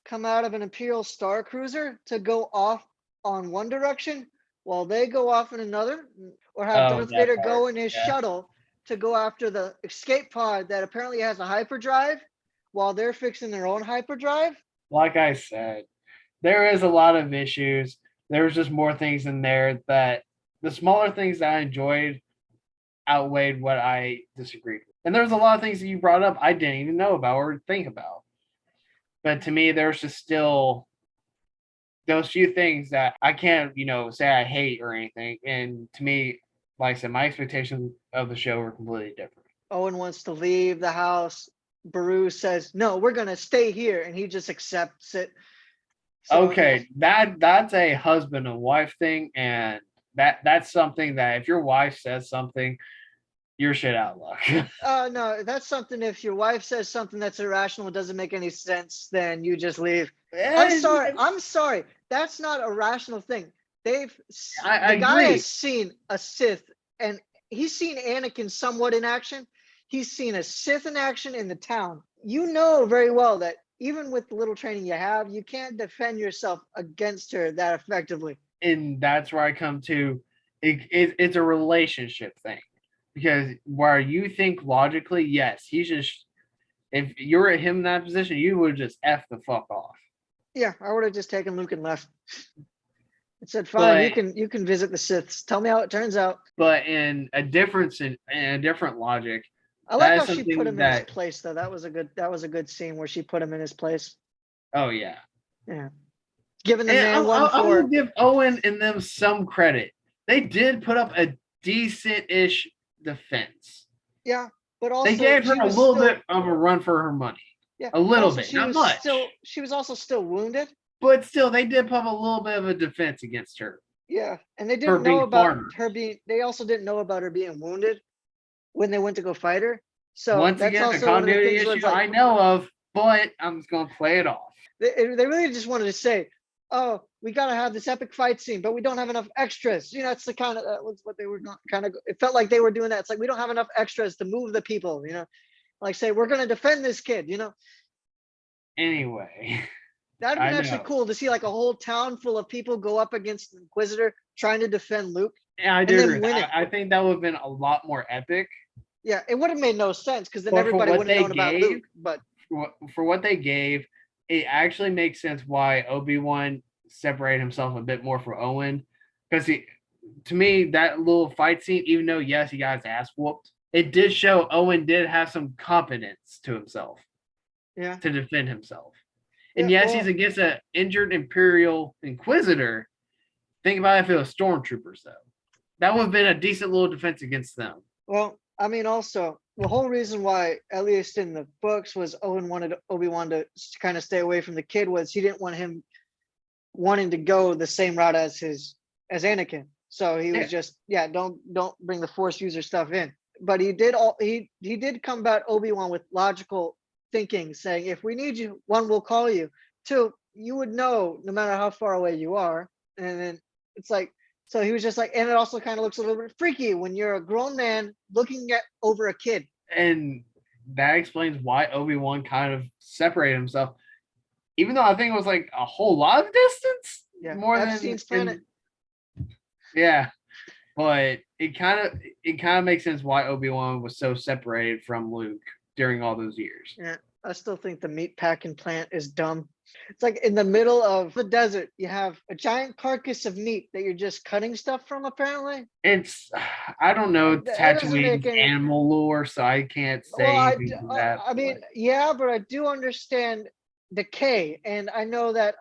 come out of an Imperial Star Cruiser to go off on one direction while they go off in another, or have Darth Vader go in his shuttle to go after the escape pod that apparently has a hyperdrive while they're fixing their own hyperdrive. Like I said, there is a lot of issues. There's just more things in there that the smaller things that I enjoyed outweighed what I disagreed with. And there's a lot of things that you brought up I didn't even know about or think about. But to me, there's just still those few things that I can't, say I hate or anything. And to me, like I said, my expectations of the show were completely different. Owen wants to leave the house. Beru says, no, we're going to stay here. And he just accepts it. So, okay, that's a husband and wife thing. And that's something that if your wife says something, you're shit out of luck. No, that's something. If your wife says something that's irrational, doesn't make any sense, then you just leave. I'm sorry. That's not a rational thing. The guy has seen a Sith, and he's seen Anakin somewhat in action. He's seen a Sith in action in the town. You know very well that even with the little training you have, you can't defend yourself against her that effectively. And that's where I come to, it's a relationship thing. Because where you think logically, yes, he's just, if you're at him in that position, you would just F the fuck off. Yeah, I would have just taken Luke and left. It said, fine, you can visit the Siths. Tell me how it turns out. But in a different logic, I like how she put him in his place, though. That was a good scene where she put him in his place. Oh yeah. Yeah. Giving the man one for. I will give Owen and them some credit. They did put up a decent-ish defense. Yeah, but also they gave her a little bit of a run for her money. Yeah, a little bit, not much. She was also still wounded. But still, they did put up a little bit of a defense against her. Yeah, and they didn't know about her being. They also didn't know about her being wounded when they went to go fight her. So once again, a continuity issue I know of, but I'm just gonna play it off. They really just wanted to say, "Oh, we gotta have this epic fight scene, but we don't have enough extras." It's the kind of what they were kind of. It felt like they were doing that. It's like we don't have enough extras to move the people. Like say we're gonna defend this kid. Anyway, that'd be actually cool to see like a whole town full of people go up against the Inquisitor trying to defend Luke. Yeah, I do agree. I think that would have been a lot more epic. Yeah, it would have made no sense because then everybody would have known about Luke. But for what they gave, it actually makes sense why Obi-Wan separated himself a bit more from Owen. Because to me, that little fight scene, even though, yes, he got his ass whooped, it did show Owen did have some competence to himself. Yeah. To defend himself. And yes, he's against an injured Imperial Inquisitor. Think about it if it was stormtroopers, though. That would have been a decent little defense against them. Well, I mean, also, the whole reason why, at least in the books, was Owen wanted Obi-Wan to kind of stay away from the kid was he didn't want him wanting to go the same route as Anakin. So he was just, don't bring the Force user stuff in. But he did combat Obi-Wan with logical thinking, saying, if we need you, one, we'll call you. Two, you would know no matter how far away you are. And then it's like, so he was just like, and it also kind of looks a little bit freaky when you're a grown man looking at over a kid. And that explains why Obi-Wan kind of separated himself. Even though I think it was like a whole lot of distance. Yeah, more Epstein's planet. Yeah. But it kind of makes sense why Obi-Wan was so separated from Luke during all those years. Yeah, I still think the meat packing plant is dumb. It's like in the middle of the desert, you have a giant carcass of meat that you're just cutting stuff from, apparently. I don't know Tatooine's animal lore, so I can't say anything to that. I mean, yeah, but I do understand decay, and I know that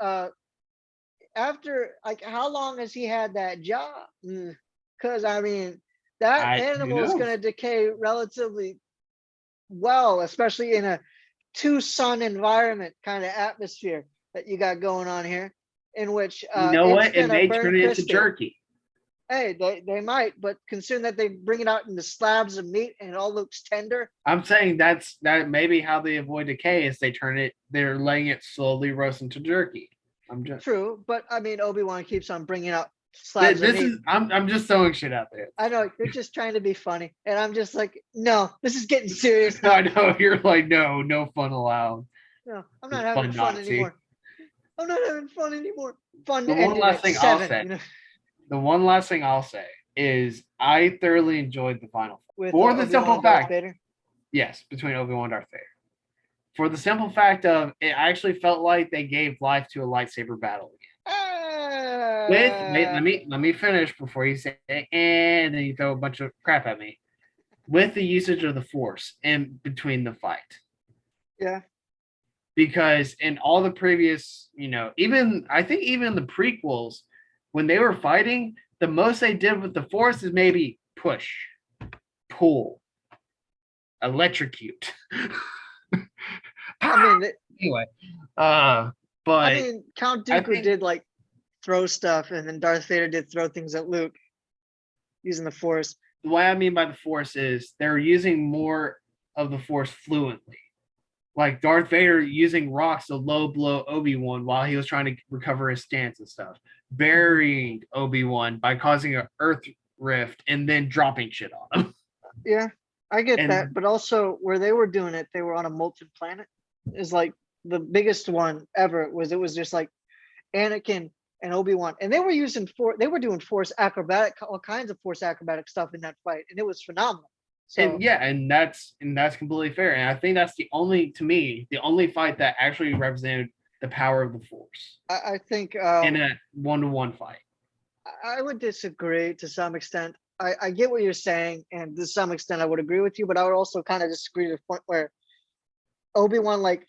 after, like, how long has he had that job? Because I mean, that animal is going to decay relatively well, especially in a 2-sun environment kind of atmosphere that you got going on here, in which it may turn it into jerky. Hey, they might, but considering that they bring it out in the slabs of meat and it all looks tender. I'm saying that maybe how they avoid decay is they're letting it slowly roast into jerky. True, but I mean, Obi-Wan keeps on bringing out slabs of meat. I'm just throwing shit out there. I know you're just trying to be funny, and I'm just like, no, this is getting serious. I know you're like, no fun allowed. No, I'm not having fun anymore. I'm not having fun anymore. Fun. The one last thing I'll say. The one last thing I'll say is I thoroughly enjoyed the final fight. For the simple fact, yes, between Obi-Wan and Darth Vader. For the simple fact of it actually felt like they gave life to a lightsaber battle again. Let me finish before you say and then you throw a bunch of crap at me. With the usage of the Force in between the fight. Yeah. Because in all the previous, even the prequels, when they were fighting, the most they did with the Force is maybe push, pull, electrocute. I mean, anyway, but I mean, Count Dooku did like throw stuff, and then Darth Vader did throw things at Luke using the Force. What I mean by the Force is they're using more of the Force fluently. Like Darth Vader using rocks to low blow Obi-Wan while he was trying to recover his stance and stuff. Burying Obi-Wan by causing an earth rift and then dropping shit on him. Yeah, I get that. But also where they were doing it, they were on a molten planet. Is like the biggest one ever. It was just like Anakin and Obi-Wan. And they were doing Force acrobatic, all kinds of Force acrobatic stuff in that fight. And it was phenomenal. So, and that's completely fair. And I think that's the only fight that actually represented the power of the Force. I think in a 1-to-1 fight. I would disagree to some extent. I get what you're saying, and to some extent I would agree with you, but I would also kind of disagree to the point where Obi-Wan like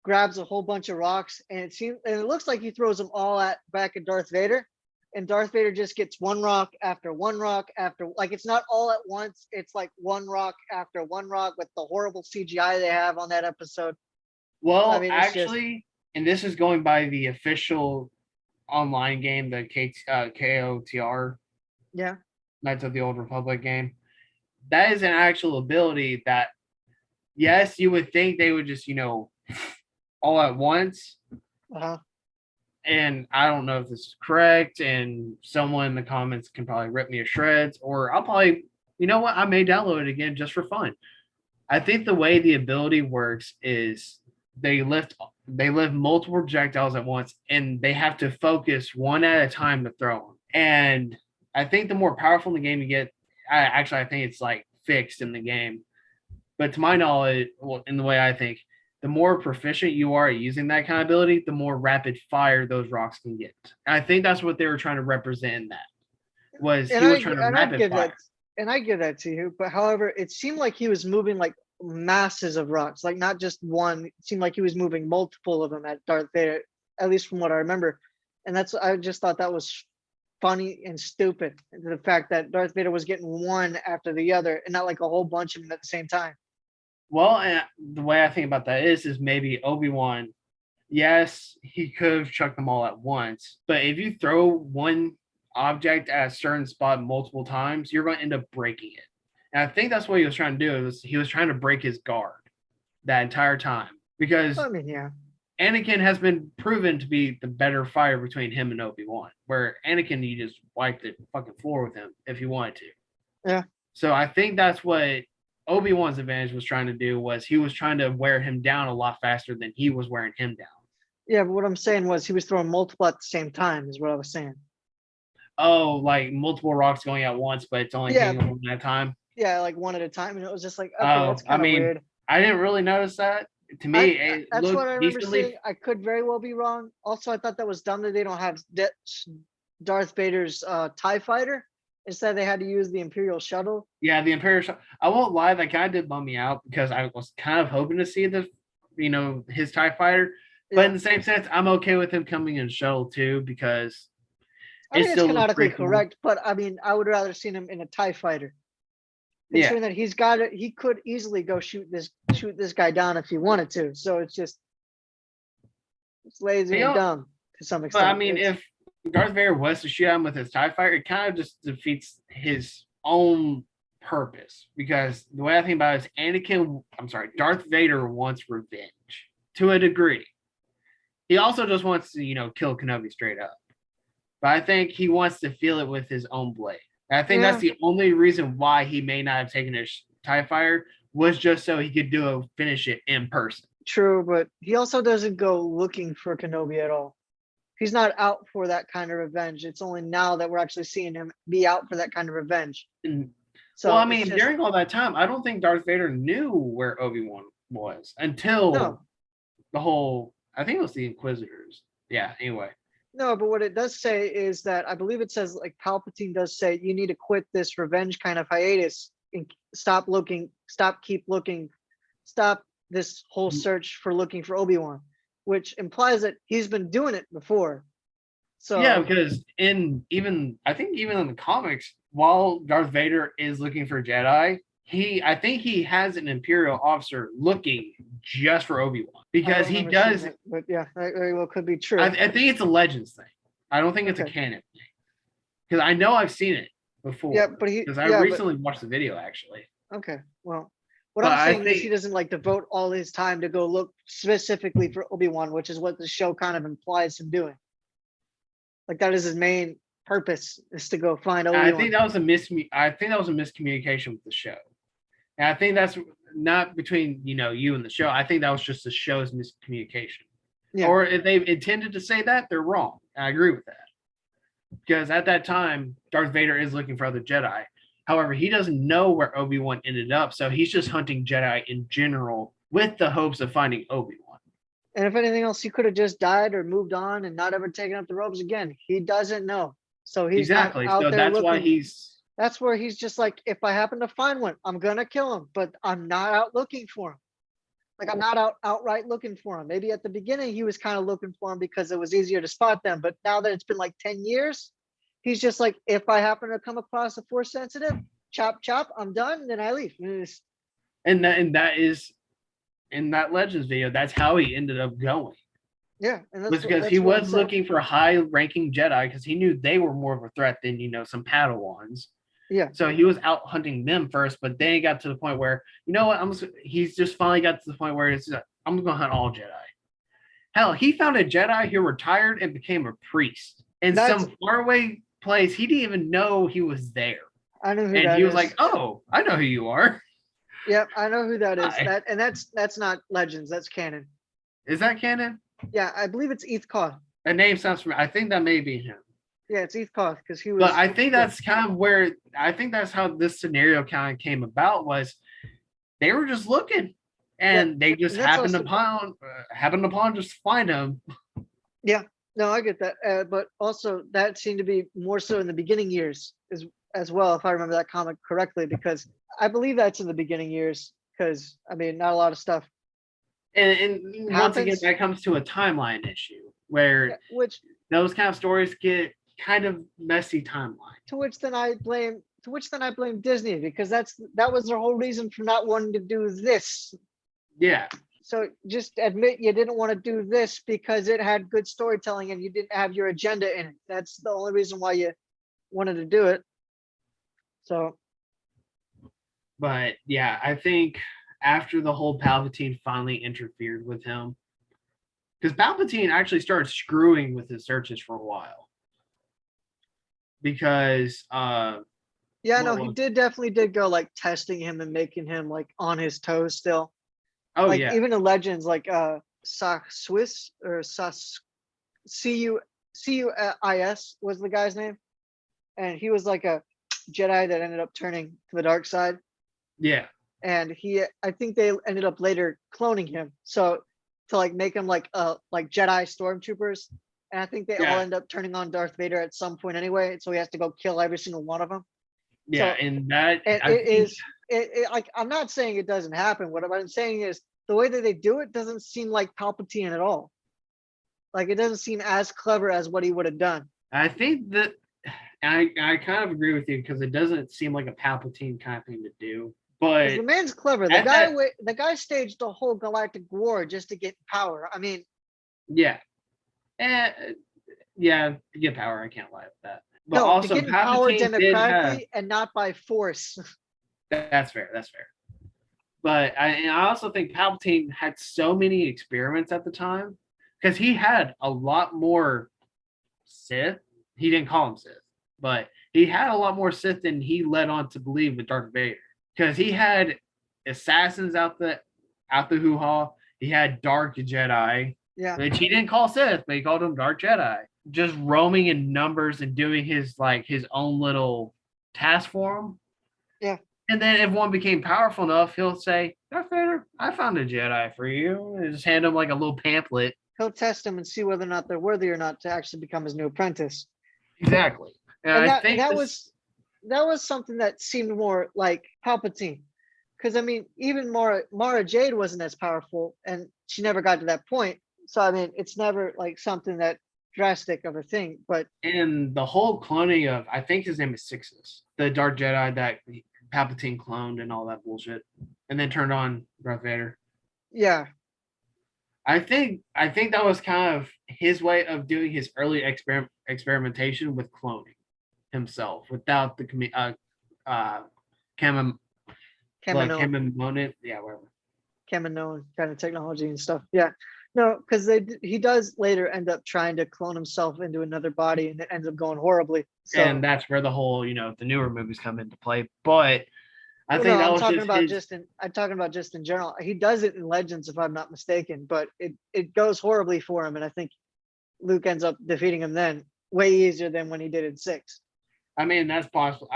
grabs a whole bunch of rocks and it looks like he throws them all back at Darth Vader. And Darth Vader just gets one rock after one rock after, like, it's not all at once. It's like one rock after one rock with the horrible CGI they have on that episode. Well, I mean, actually, and this is going by the official online game, the KOTR. Yeah. Knights of the Old Republic game. That is an actual ability that, yes, you would think they would just, all at once. Uh-huh. And I don't know if this is correct, and someone in the comments can probably rip me to shreds, or I'll probably, I may download it again just for fun. I think the way the ability works is they lift multiple projectiles at once, and they have to focus one at a time to throw them. And I think the more powerful in the game you get, I think it's like fixed in the game. But to my knowledge, in the way I think, the more proficient you are at using that kind of ability, the more rapid fire those rocks can get. And I think that's what they were trying to represent in that. And I give that to you. But however, it seemed like he was moving like masses of rocks, like not just one. It seemed like he was moving multiple of them at Darth Vader, at least from what I remember. And I just thought that was funny and stupid. The fact that Darth Vader was getting one after the other and not like a whole bunch of them at the same time. Well, and the way I think about that is maybe Obi-Wan, yes, he could have chucked them all at once, but if you throw one object at a certain spot multiple times, you're going to end up breaking it. And I think that's what he was trying to do. He was trying to break his guard that entire time because I mean, yeah. Anakin has been proven to be the better fighter between him and Obi-Wan. Where Anakin, you just wipe the fucking floor with him if you wanted to. Yeah. So I think that's what Obi-Wan's advantage was trying to do, was he was trying to wear him down a lot faster than he was wearing him down. Yeah, but what I'm saying was he was throwing multiple at the same time is what I was saying. Oh, like multiple rocks going at once, but it's only hitting them one at a time. Yeah, like one at a time, and it was just like, okay, that's kind of weird. I didn't really notice that. To me, that's what I remember seeing. I could very well be wrong. Also, I thought that was dumb that they don't have Darth Vader's TIE fighter. Instead, they had to use the Imperial shuttle. Yeah, the Imperial shuttle. I won't lie, that kind of did bum me out because I was kind of hoping to see his TIE fighter. Yeah. But in the same sense, I'm okay with him coming in shuttle too because it's still canonically correct. But I mean, I would rather seen him in a TIE fighter. Considering that he's got it, he could easily go shoot this guy down if he wanted to. So it's lazy and dumb to some extent. But I mean, if Darth Vader was to shoot him with his TIE fighter, it kind of just defeats his own purpose. Because the way I think about it is Darth Vader wants revenge to a degree. He also just wants to, kill Kenobi straight up. But I think he wants to feel it with his own blade. And I think that's the only reason why he may not have taken his TIE fighter, was just so he could finish it in person. True, but he also doesn't go looking for Kenobi at all. He's not out for that kind of revenge. It's only now that we're actually seeing him be out for that kind of revenge. So, well, I mean, during all that time, I don't think Darth Vader knew where Obi-Wan was until the whole, I think it was the Inquisitors. Yeah, anyway. No, but what it does say is that I believe it says, like, Palpatine does say, you need to quit this revenge kind of hiatus and stop this whole search for looking for Obi-Wan, which implies that he's been doing it before. So yeah, because I think even in the comics, while Darth Vader is looking for Jedi, I think he has an Imperial officer looking just for Obi-Wan, because he does. But yeah, that very well could be true. I think it's a Legends thing. I don't think it's a canon thing, because I know I've seen it before. Yeah, but because I recently watched the video actually. Okay, well, what I'm saying is he doesn't like devote all his time to go look specifically for Obi-Wan, which is what the show kind of implies him doing. Like, that is his main purpose, is to go find Obi-Wan. I think that was a miscommunication with the show. And I think that's not between you and the show. I think that was just the show's miscommunication. Yeah. Or if they intended to say that, they're wrong. I agree with that. Because at that time, Darth Vader is looking for other Jedi. However, he doesn't know where Obi-Wan ended up, so he's just hunting Jedi in general with the hopes of finding Obi-Wan. And if anything else, he could have just died or moved on and not ever taken up the robes again. He doesn't know. So he's exactly. Not out so there that's looking. Why that's where he's just like, if I happen to find one, I'm gonna kill him, but I'm not out looking for him. Like, I'm not outright looking for him. Maybe at the beginning he was kind of looking for him because it was easier to spot them. But now that it's been like 10 years, he's just like, if I happen to come across a Force sensitive, chop, I'm done, and then I leave. And that is in that Legends video. That's how he ended up going. Yeah, and that's because he was looking for high-ranking Jedi because he knew they were more of a threat than some Padawans. Yeah. So he was out hunting them first, but then he got to the point where he's just finally got to the point where it's I'm gonna hunt all Jedi. Hell, he found a Jedi who retired and became a priest in some faraway place. He didn't even know he was there. I know who that is. And he was like, "Oh, I know who you are." Yep, I know who that is. That's not Legends. That's canon. Is that canon? Yeah, I believe it's Eth Koth. That name sounds familiar. I think that may be him. Yeah, it's Eth Koth because he was. But I think that's kind of where that's how this scenario kind of came about. Was they were just looking, and they just happened upon just find him. Yeah, no, I get that. But also that seemed to be more so in the beginning years as well, if I remember that comic correctly, because I believe that's in the beginning years. Because I mean, not a lot of stuff. And once again, that comes to a timeline issue where those kind of stories get kind of messy timeline. To which then I blame Disney, because that was their whole reason for not wanting to do this. Yeah. So just admit you didn't want to do this because it had good storytelling and you didn't have your agenda in it. That's the only reason why you wanted to do it. So, But yeah, I think after the whole Palpatine finally interfered with him, because Palpatine actually started screwing with his searches for a while. Because yeah, what no, he was definitely did go like testing him and making him like on his toes still. oh Like yeah. even in Legends, like Swiss or Sas Cuis was the guy's name, and he was like a Jedi that ended up turning to the dark side. Yeah. And I think they ended up later cloning him, so to like make him like Jedi stormtroopers. And I think they all Yeah. end up turning on Darth Vader at some point anyway, so he has to go kill every single one of them. Yeah. So And that and I think like, I'm not saying it doesn't happen. What I'm saying is the way that they do it doesn't seem like Palpatine at all. Like it doesn't seem as clever as what he would have done. I think that I kind of agree with you because it doesn't seem like a Palpatine kind of thing to do. Because But the man's clever. at that The guy staged the whole galactic war just to get power. I mean, yeah. Eh, yeah, to get power, I can't lie with that. But no, to also get in power Palpatine did have democratically and not by force. that's fair. That's fair. But I also think Palpatine had so many experiments at the time because he had a lot more Sith. He didn't call him Sith, but he had a lot more Sith than he led on to believe with Darth Vader because he had assassins out the hoo ha. He had dark Jedi, Yeah, which he didn't call Sith, but he called them dark Jedi. Just roaming in numbers and doing his own little task for him. yeah. And then if one became powerful enough, he'll say, Darth Vader, I found a Jedi for you. And just hand him like a little pamphlet. He'll test them and see whether or not they're worthy or not to actually become his new apprentice. Exactly. And And I that and think that was something that seemed more like Palpatine. Because I mean, even Mara Jade wasn't as powerful, and she never got to that point. So I mean, it's never like something that drastic of a thing. But in the whole cloning of, I think his name is Sixus, the Dark Jedi that Palpatine cloned and all that bullshit, and then turned on Darth Vader. yeah, I think that was kind of his way of doing his early experimentation with cloning himself without the Cam Kamino, yeah, whatever. Kamino kind of technology and stuff. Yeah, no, because he does later end up trying to clone himself into another body, and it ends up going horribly. So, And that's where the whole the newer movies come into play. But I well, think no, that I'm was talking just about his. I'm talking about just in general. He does it in Legends, if I'm not mistaken, but it goes horribly for him, and I think Luke ends up defeating him then way easier than when he did in 6. I mean, that's possible.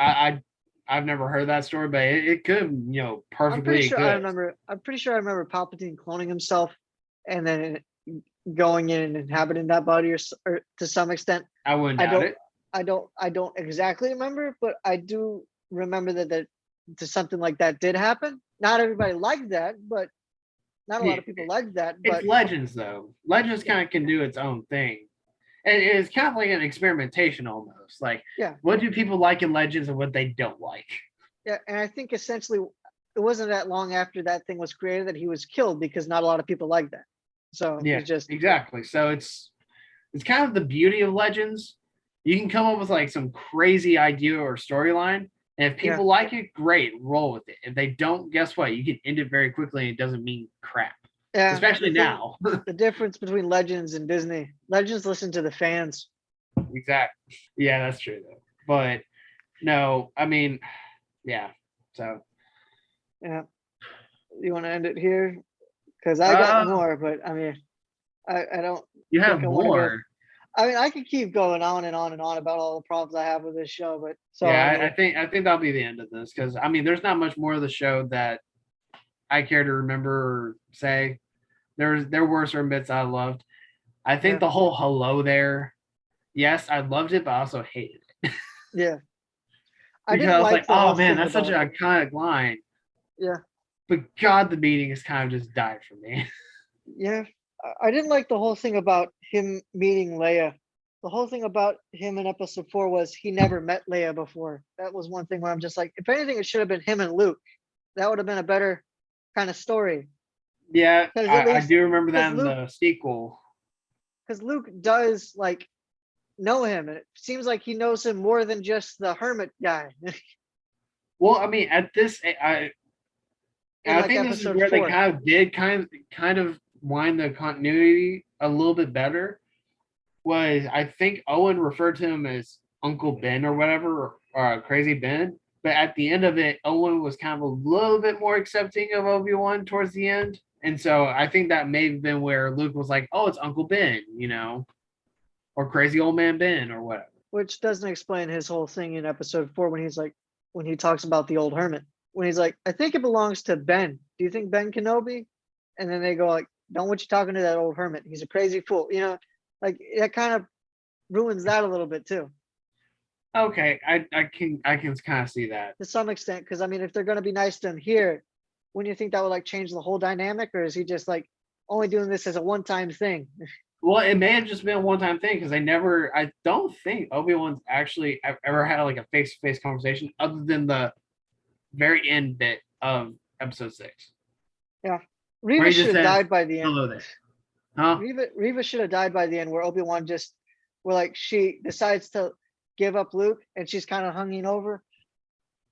I've never heard that story, but it could I'm pretty perfectly sure I exist. remember. I'm pretty sure I remember Palpatine cloning himself, and then going in and inhabiting that body, or to some extent. I wouldn't I doubt don't. it. I don't exactly remember, but I do remember that something like that did happen. Not everybody liked that, but not a lot Yeah, of people liked that. it's But Legends though. Legends yeah, kind of can do its own thing, and it's kind of like an experimentation almost. Like, yeah, what do people like in Legends and what they don't like? yeah. And I think essentially, it wasn't that long after that thing was created that he was killed because not a lot of people liked that. So Yeah, it's just exactly. So it's kind of the beauty of Legends. You can come up with like some crazy idea or storyline, and if yeah. people like it, great, roll with it. If they don't, guess what? You can end it very quickly, and it doesn't mean crap. Yeah, Especially now. the difference between Legends and Disney. Legends listen to the fans. Exactly. Yeah, that's true though. But no, I mean, yeah. So Yeah. You want to end it here? Because I got uh more, but I mean, I don't you have think I want to go. more. I mean, I could keep going on and on and on about all the problems I have with this show, but so Yeah, I I mean, think that'll be the end of this because I mean there's not much more of the show that I care to remember or say. There were certain bits I loved. I think yeah, the whole hello there, yes, I loved it, but I also hated it. yeah. I Because didn't I was like, like the oh whole man, thing that's such about, an iconic line. yeah, But God, the meeting has kind of just died for me. yeah. I didn't like the whole thing about him meeting Leia. The whole thing about him in episode 4 was he never met Leia before. That was one thing where I'm just like, if anything, it should have been him and Luke. That would have been a better kind of story. Yeah, Because at I least, do remember because that in Luke, the sequel. because Luke does like know him, and it seems like he knows him more than just the hermit guy. Well, I mean, at this, In I like think this is episode where they 4. kind of wind the continuity a little bit better. Was I think Owen referred to him as Uncle Ben or whatever, or Crazy Ben. But at the end of it, Owen was kind of a little bit more accepting of Obi-Wan towards the end. And so I think that may have been where Luke was like, oh, it's Uncle Ben, or Crazy Old Man Ben or whatever. Which doesn't explain his whole thing in episode 4 when he's like, when he talks about the old hermit. When he's like, I think it belongs to Ben. Do you think Ben Kenobi? And then they go like, don't want you talking to that old hermit. He's a crazy fool. Like that kind of ruins that a little bit too. Okay, I can kind of see that. To some extent, because I mean, if they're going to be nice to him here, wouldn't you think that would like change the whole dynamic, or is he just like only doing this as a one-time thing? Well, it may have just been a one-time thing because I don't think Obi-Wan's actually ever had like a face-to-face conversation other than the very end bit of episode 6. Yeah, Where Reva he should just have says, died by the end. hello there. Huh? Reva should have died by the end, where Obi-Wan just, where like she decides to give up Luke, and she's kind of hanging over.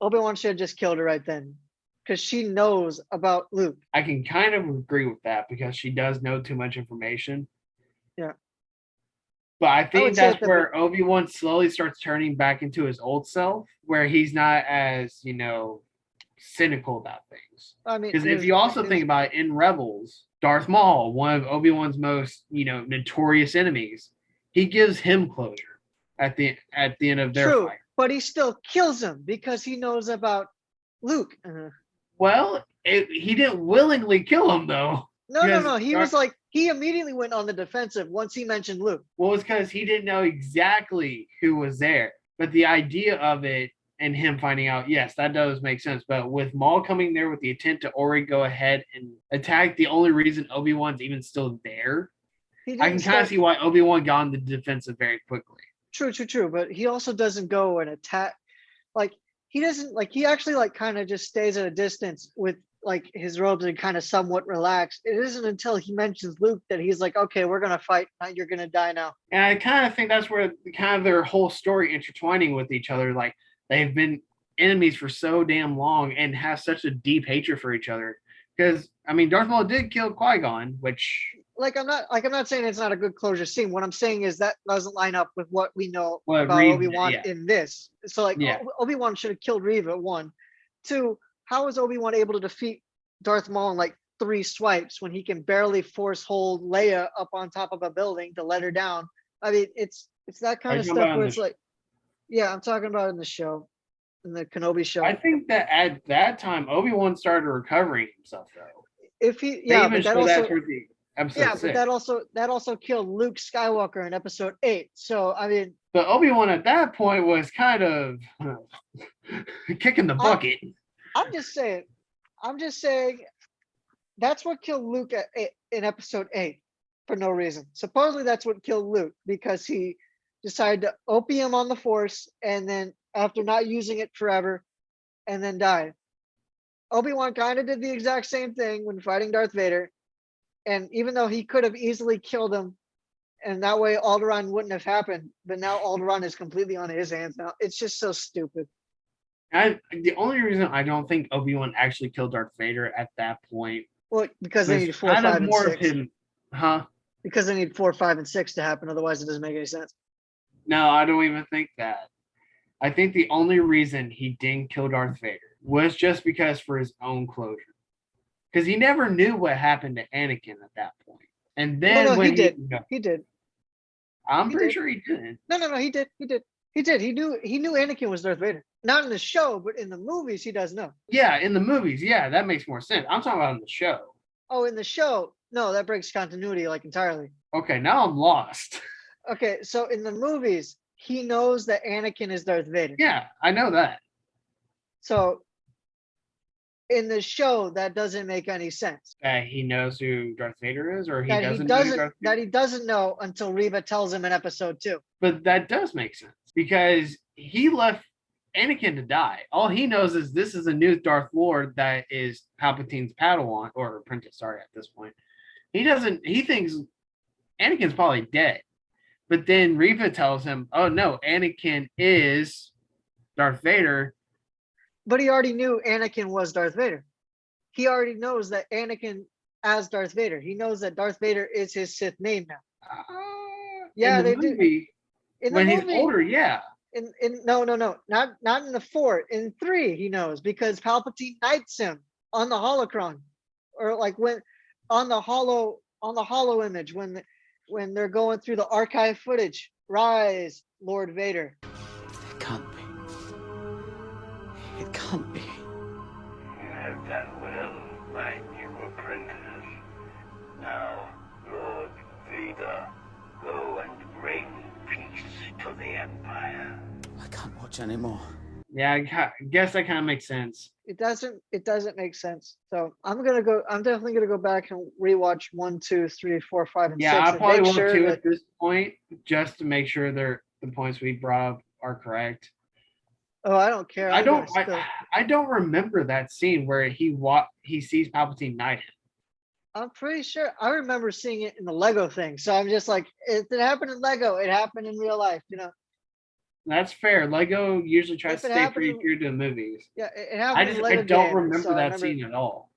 Obi-Wan should have just killed her right then, because she knows about Luke. I can kind of agree with that because she does know too much information. Yeah. But I think say that's where Obi-Wan slowly starts turning back into his old self, where he's not as, cynical about things. I mean, because if you also think about it, in Rebels, Darth Maul, one of Obi-Wan's most, notorious enemies, he gives him closure at the end of their fight. But he still kills him because he knows about Luke. Well, he didn't willingly kill him though. No. He was like, he immediately went on the defensive once he mentioned Luke. Well, it's because he didn't know exactly who was there. But the idea of it and him finding out, yes, that does make sense. But with Maul coming there with the intent to already go ahead and attack, the only reason Obi-Wan's even still there, I can kind of see why Obi-Wan got on the defensive very quickly. True. But he also doesn't go and attack. Like, he doesn't, like, he actually, like, kind of just stays at a distance with, like, his robes and kind of somewhat relaxed. It isn't until he mentions Luke that he's like, okay, we're going to fight. You're going to die now. And I kind of think that's where kind of their whole story intertwining with each other. Like, they've been enemies for so damn long and have such a deep hatred for each other. Because, I mean, Darth Maul did kill Qui-Gon, which... I'm not saying it's not a good closure scene. What I'm saying is that doesn't line up with what we know about Obi-Wan in this. So, like, Obi-Wan should have killed Reva, 1. 2, how is Obi-Wan able to defeat Darth Maul in, like, 3 swipes when he can barely force hold Leia up on top of a building to let her down? I mean, it's that kind of stuff where it's like, yeah, I'm talking about in the show, in the Kenobi show. I think that at that time, Obi-Wan started recovering himself, though. If he, yeah, but that also... Episode 6. But that also killed Luke Skywalker in episode 8. So I mean, but Obi-Wan at that point was kind of kicking the bucket. I'm just saying that's what killed Luke in episode 8 for no reason. Supposedly that's what killed Luke because he decided to opium on the Force and then after not using it forever and then died. Obi-Wan kind of did the exact same thing when fighting Darth Vader. And even though he could have easily killed him, and that way Alderaan wouldn't have happened, but now Alderaan is completely on his hands now. It's just so stupid. The only reason I don't think Obi-Wan actually killed Darth Vader at that point, well, because they need 4, 5, and 6. Because they need 4, 5, and 6 to happen. Otherwise, it doesn't make any sense. No, I don't even think that. I think the only reason he didn't kill Darth Vader was just because for his own closure. Because he never knew what happened to Anakin at that point. And then when he did. I'm pretty sure he didn't. No, he did. He knew Anakin was Darth Vader. Not in the show, but in the movies, he does know. Yeah, in the movies, yeah, that makes more sense. I'm talking about in the show. Oh, in the show, no, that breaks continuity like entirely. Okay, now I'm lost. Okay, so in the movies, he knows that Anakin is Darth Vader. Yeah, I know that. So in the show, that doesn't make any sense. That he knows who Darth Vader is, or he doesn't know that he doesn't know until Reva tells him in episode 2. But that does make sense because he left Anakin to die. All he knows is this is a new Darth Lord that is Palpatine's Padawan or apprentice. Sorry, at this point, he thinks Anakin's probably dead. But then Reva tells him, "Oh no, Anakin is Darth Vader." But he already knew Anakin was Darth Vader. He already knows that Anakin as Darth Vader. He knows that Darth Vader is his Sith name now. In Yeah, the they do. movie, In the when he's movie, older, yeah. no, not in the 4. In 3, he knows because Palpatine knights him on the holocron, or like when on the hollow image when they're going through the archive footage. Rise, Lord Vader. It can't be. It can't be. You have done well, my new apprentice. Now, Lord Vader, go and bring peace to the Empire. I can't watch anymore. Yeah, I guess that kind of makes sense. It doesn't make sense. So I'm definitely gonna go back and rewatch 1, 2, 3, 4, 5, and Yeah, 6 I and probably make will sure too that at this point, just to make sure the points we brought up are correct. I don't care. I don't remember that scene where he sees Palpatine knight him. I'm pretty sure I remember seeing it in the Lego thing. So I'm just like, it happened in Lego. It happened in real life, That's fair. Lego usually tries If to it stay happened pretty in- true to the movies. Yeah, it happened in the Lego I don't game. remember So that scene at all.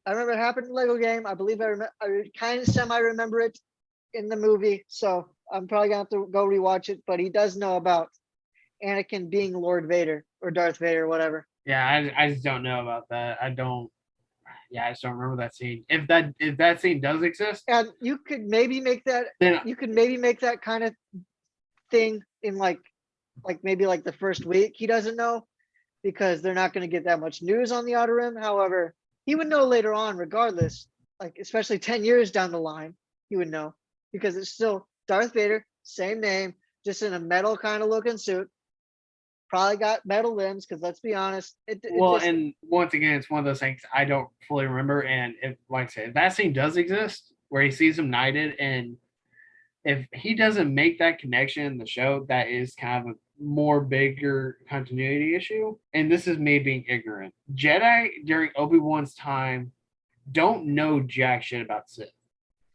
I remember it happened in the Lego game. I believe I kind of semi remember it in the movie. So I'm probably gonna have to go rewatch it. But he does know about Anakin being Lord Vader or Darth Vader, whatever. Yeah, I just don't know about that. I just don't remember that scene. If that scene does exist, And you could maybe make that. then You could maybe make that kind of thing in like maybe like the first week. He doesn't know because they're not going to get that much news on the Outer Rim. However, he would know later on, regardless. Like especially 10 years down the line, he would know because it's still Darth Vader, same name, just in a metal kind of looking suit. Probably got metal limbs because let's be honest. and once again, it's one of those things I don't fully remember. And if, like I said, if that scene does exist where he sees him knighted, and if he doesn't make that connection in the show, that is kind of a more bigger continuity issue. And this is me being ignorant. Jedi during Obi-Wan's time don't know jack shit about Sith.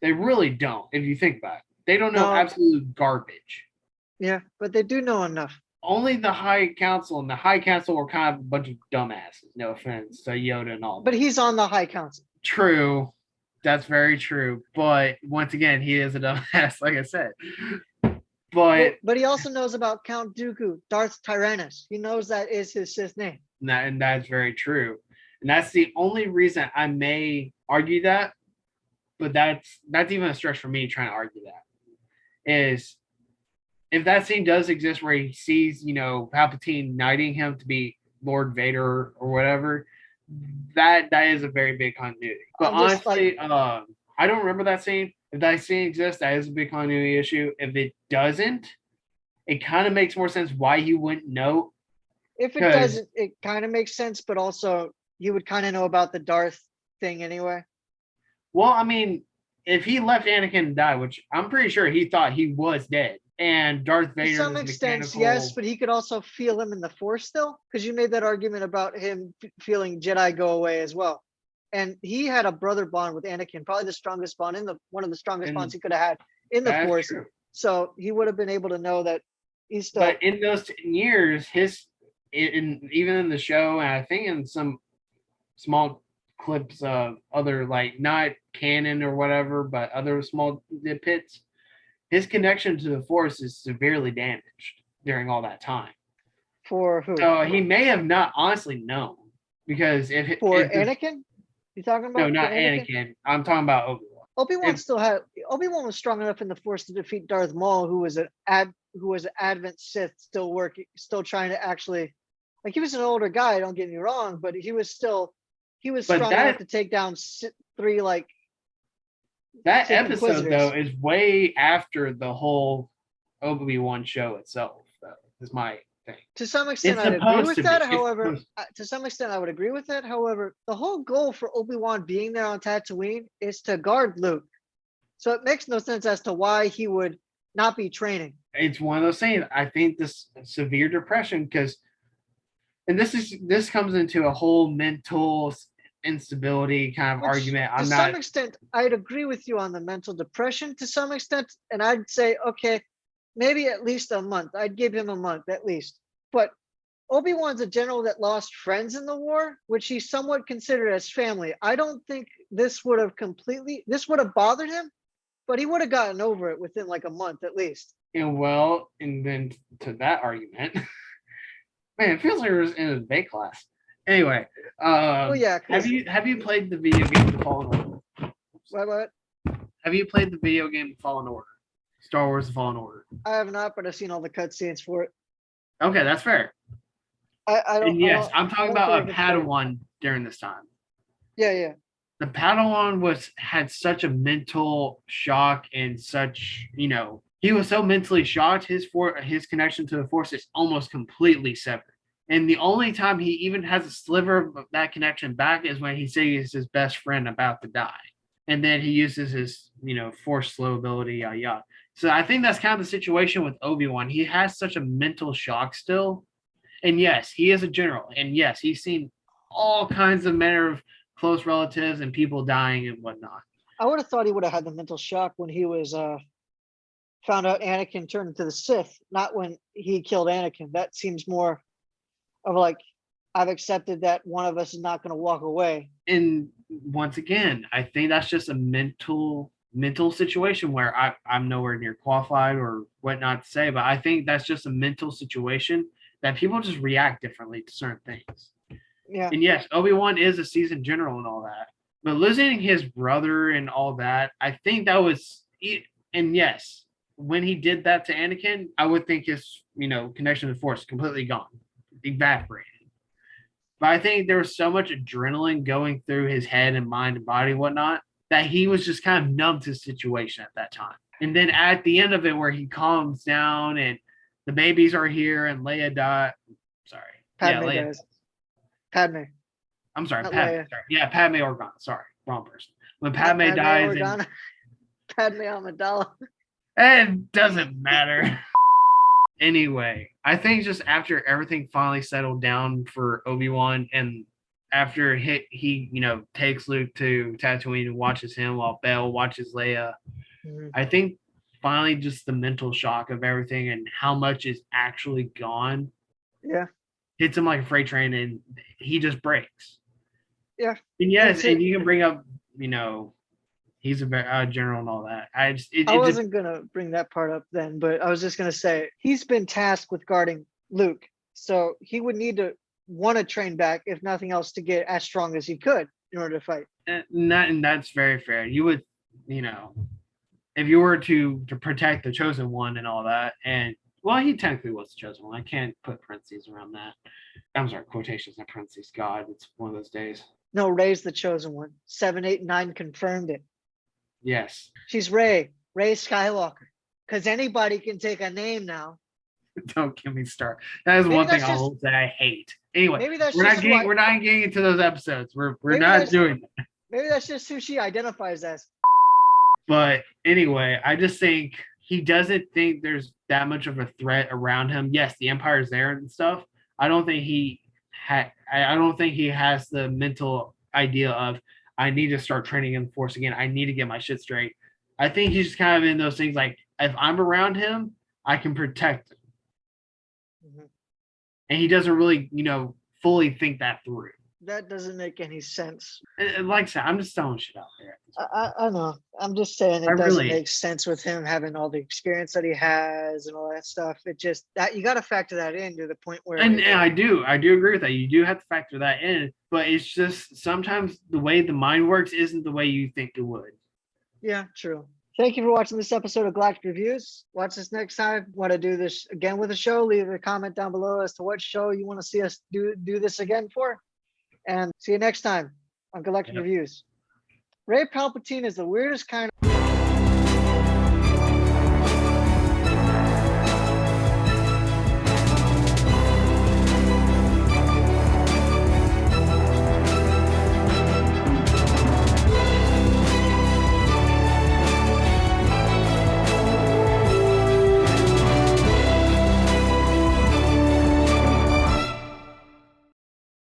They really don't. If you think about it, they don't know absolute garbage. Yeah, but they do know enough. Only the High Council, and the High Council were kind of a bunch of dumbasses. No offense to Yoda and all. But he's on the High Council. True. That's very true. But once again, he is a dumbass, like I said. But he also knows about Count Dooku, Darth Tyrannus. He knows that is his Sith name. And that's very true. And that's the only reason I may argue that. But that's even a stretch for me trying to argue that. Is if that scene does exist where he sees, Palpatine knighting him to be Lord Vader or whatever, that is a very big continuity. But honestly, I don't remember that scene. If that scene exists, that is a big continuity issue. If it doesn't, it kind of makes more sense why he wouldn't know. If it doesn't, it kind of makes sense, but also you would kind of know about the Darth thing anyway. Well, I mean, if he left Anakin to die, which I'm pretty sure he thought he was dead, and Darth Vader, to some extent, yes, but he could also feel him in the Force still, because you made that argument about him feeling Jedi go away as well, and he had a brother bond with Anakin, probably the strongest bond one of the strongest bonds he could have had in the Force. True. So he would have been able to know that he's still. But in those 10 years, even in the show, and I think in some small clips of other, like not canon or whatever, but other small bits, his connection to the Force is severely damaged during all that time. For who? So he may have not honestly known, because if Anakin, you talking about? No, not Anakin. I'm talking about Obi-Wan. Obi-Wan was strong enough in the Force to defeat Darth Maul, who was an Advent Sith, still trying to actually, like, he was an older guy. Don't get me wrong, but he was strong enough to take down 3 like. That episode, though, is way after the whole Obi-Wan show itself, though, is my thing. To some extent, I'd agree with that. However, to some extent, I would agree with that. However, the whole goal for Obi-Wan being there on Tatooine is to guard Luke. So it makes no sense as to why he would not be training. It's one of those things. I think this severe depression, and this comes into a whole mental instability kind of argument. To some extent, I'd agree with you on the mental depression to some extent, and I'd say, okay, maybe at least a month. I'd give him a month at least. But Obi-Wan's a general that lost friends in the war, which he somewhat considered as family. I don't think this would have bothered him, but he would have gotten over it within like a month at least. And then to that argument, man, it feels like we're in a debate class. Anyway, Well, yeah. have you played the video game The Fallen Order? What? Have you played the video game The Fallen Order? Star Wars The Fallen Order. I have not, but I've seen all the cutscenes for it. Okay, that's fair. I don't. And yes, I'm I talking don't about feel a like it's fair. Padawan during this time. Yeah. The Padawan had such a mental shock and such, he was so mentally shocked. His connection to the Force is almost completely severed. And the only time he even has a sliver of that connection back is when he sees his best friend about to die. And then he uses his, Force slow ability, yada. So I think that's kind of the situation with Obi-Wan. He has such a mental shock still. And yes, he is a general. And yes, he's seen all kinds of manner of close relatives and people dying and whatnot. I would have thought he would have had the mental shock when he was found out Anakin turned into the Sith, not when he killed Anakin. That seems more of like, I've accepted that one of us is not going to walk away. And once again, I think that's just a mental situation where I'm nowhere near qualified or whatnot to say, but I think that's just a mental situation that people just react differently to certain things. Yeah. And yes, Obi-Wan is a seasoned general and all that, but losing his brother and all that, I think that was, and yes, when he did that to Anakin, I would think his, connection to the Force completely gone, evaporated. But I think there was so much adrenaline going through his head and mind and body and whatnot that he was just kind of numb to the situation at that time. And then at the end of it, where he calms down and the babies are here and Leia died. Sorry. Padme Leia. dies. Padme. I'm sorry, Not Padme. Leia. Sorry. Yeah, Padme Organa. Sorry, wrong person. When Padme dies, and Padme Amidala. it doesn't matter. Anyway, I think just after everything finally settled down for Obi-Wan, and after he takes Luke to Tatooine and watches him while Belle watches Leia, I think finally just the mental shock of everything and how much is actually gone. Yeah. Hits him like a freight train and he just breaks. Yeah. And yes, and you can bring up, he's a general and all that. I wasn't going to bring that part up then, but I was just going to say he's been tasked with guarding Luke. So he would need to want to train back, if nothing else, to get as strong as he could in order to fight. And that's very fair. You would, if you were to protect the chosen one and all that, and well, he technically was the chosen one. I can't put parentheses around that. I'm sorry, quotations, not parentheses. God, it's one of those days. No, Rey's the chosen one. 7, 8, 9 confirmed it. Yes. She's Rey Skywalker. Because anybody can take a name now. Don't get me started. That is one thing that I hate. Anyway, maybe that's we're not getting into those episodes. We're not doing that. Maybe that's just who she identifies as. But anyway, I just think he doesn't think there's that much of a threat around him. Yes, the Empire's there and stuff. I don't think he has the mental idea of I need to start training in the Force again. I need to get my shit straight. I think he's just kind of in those things like if I'm around him, I can protect him. Mm-hmm. And he doesn't really, fully think that through. That doesn't make any sense. And like I said, I'm just throwing shit out there. I know. I'm just saying it doesn't make sense with him having all the experience that he has and all that stuff. It just that you got to factor that in to the point where. And I do agree with that. You do have to factor that in, but it's just sometimes the way the mind works isn't the way you think it would. Yeah, true. Thank you for watching this episode of Galactic Reviews. Watch us next time. Want to do this again with a show? Leave a comment down below as to what show you want to see us do this again for. And see you next time on Galactic Reviews. Rey Palpatine is the weirdest kind of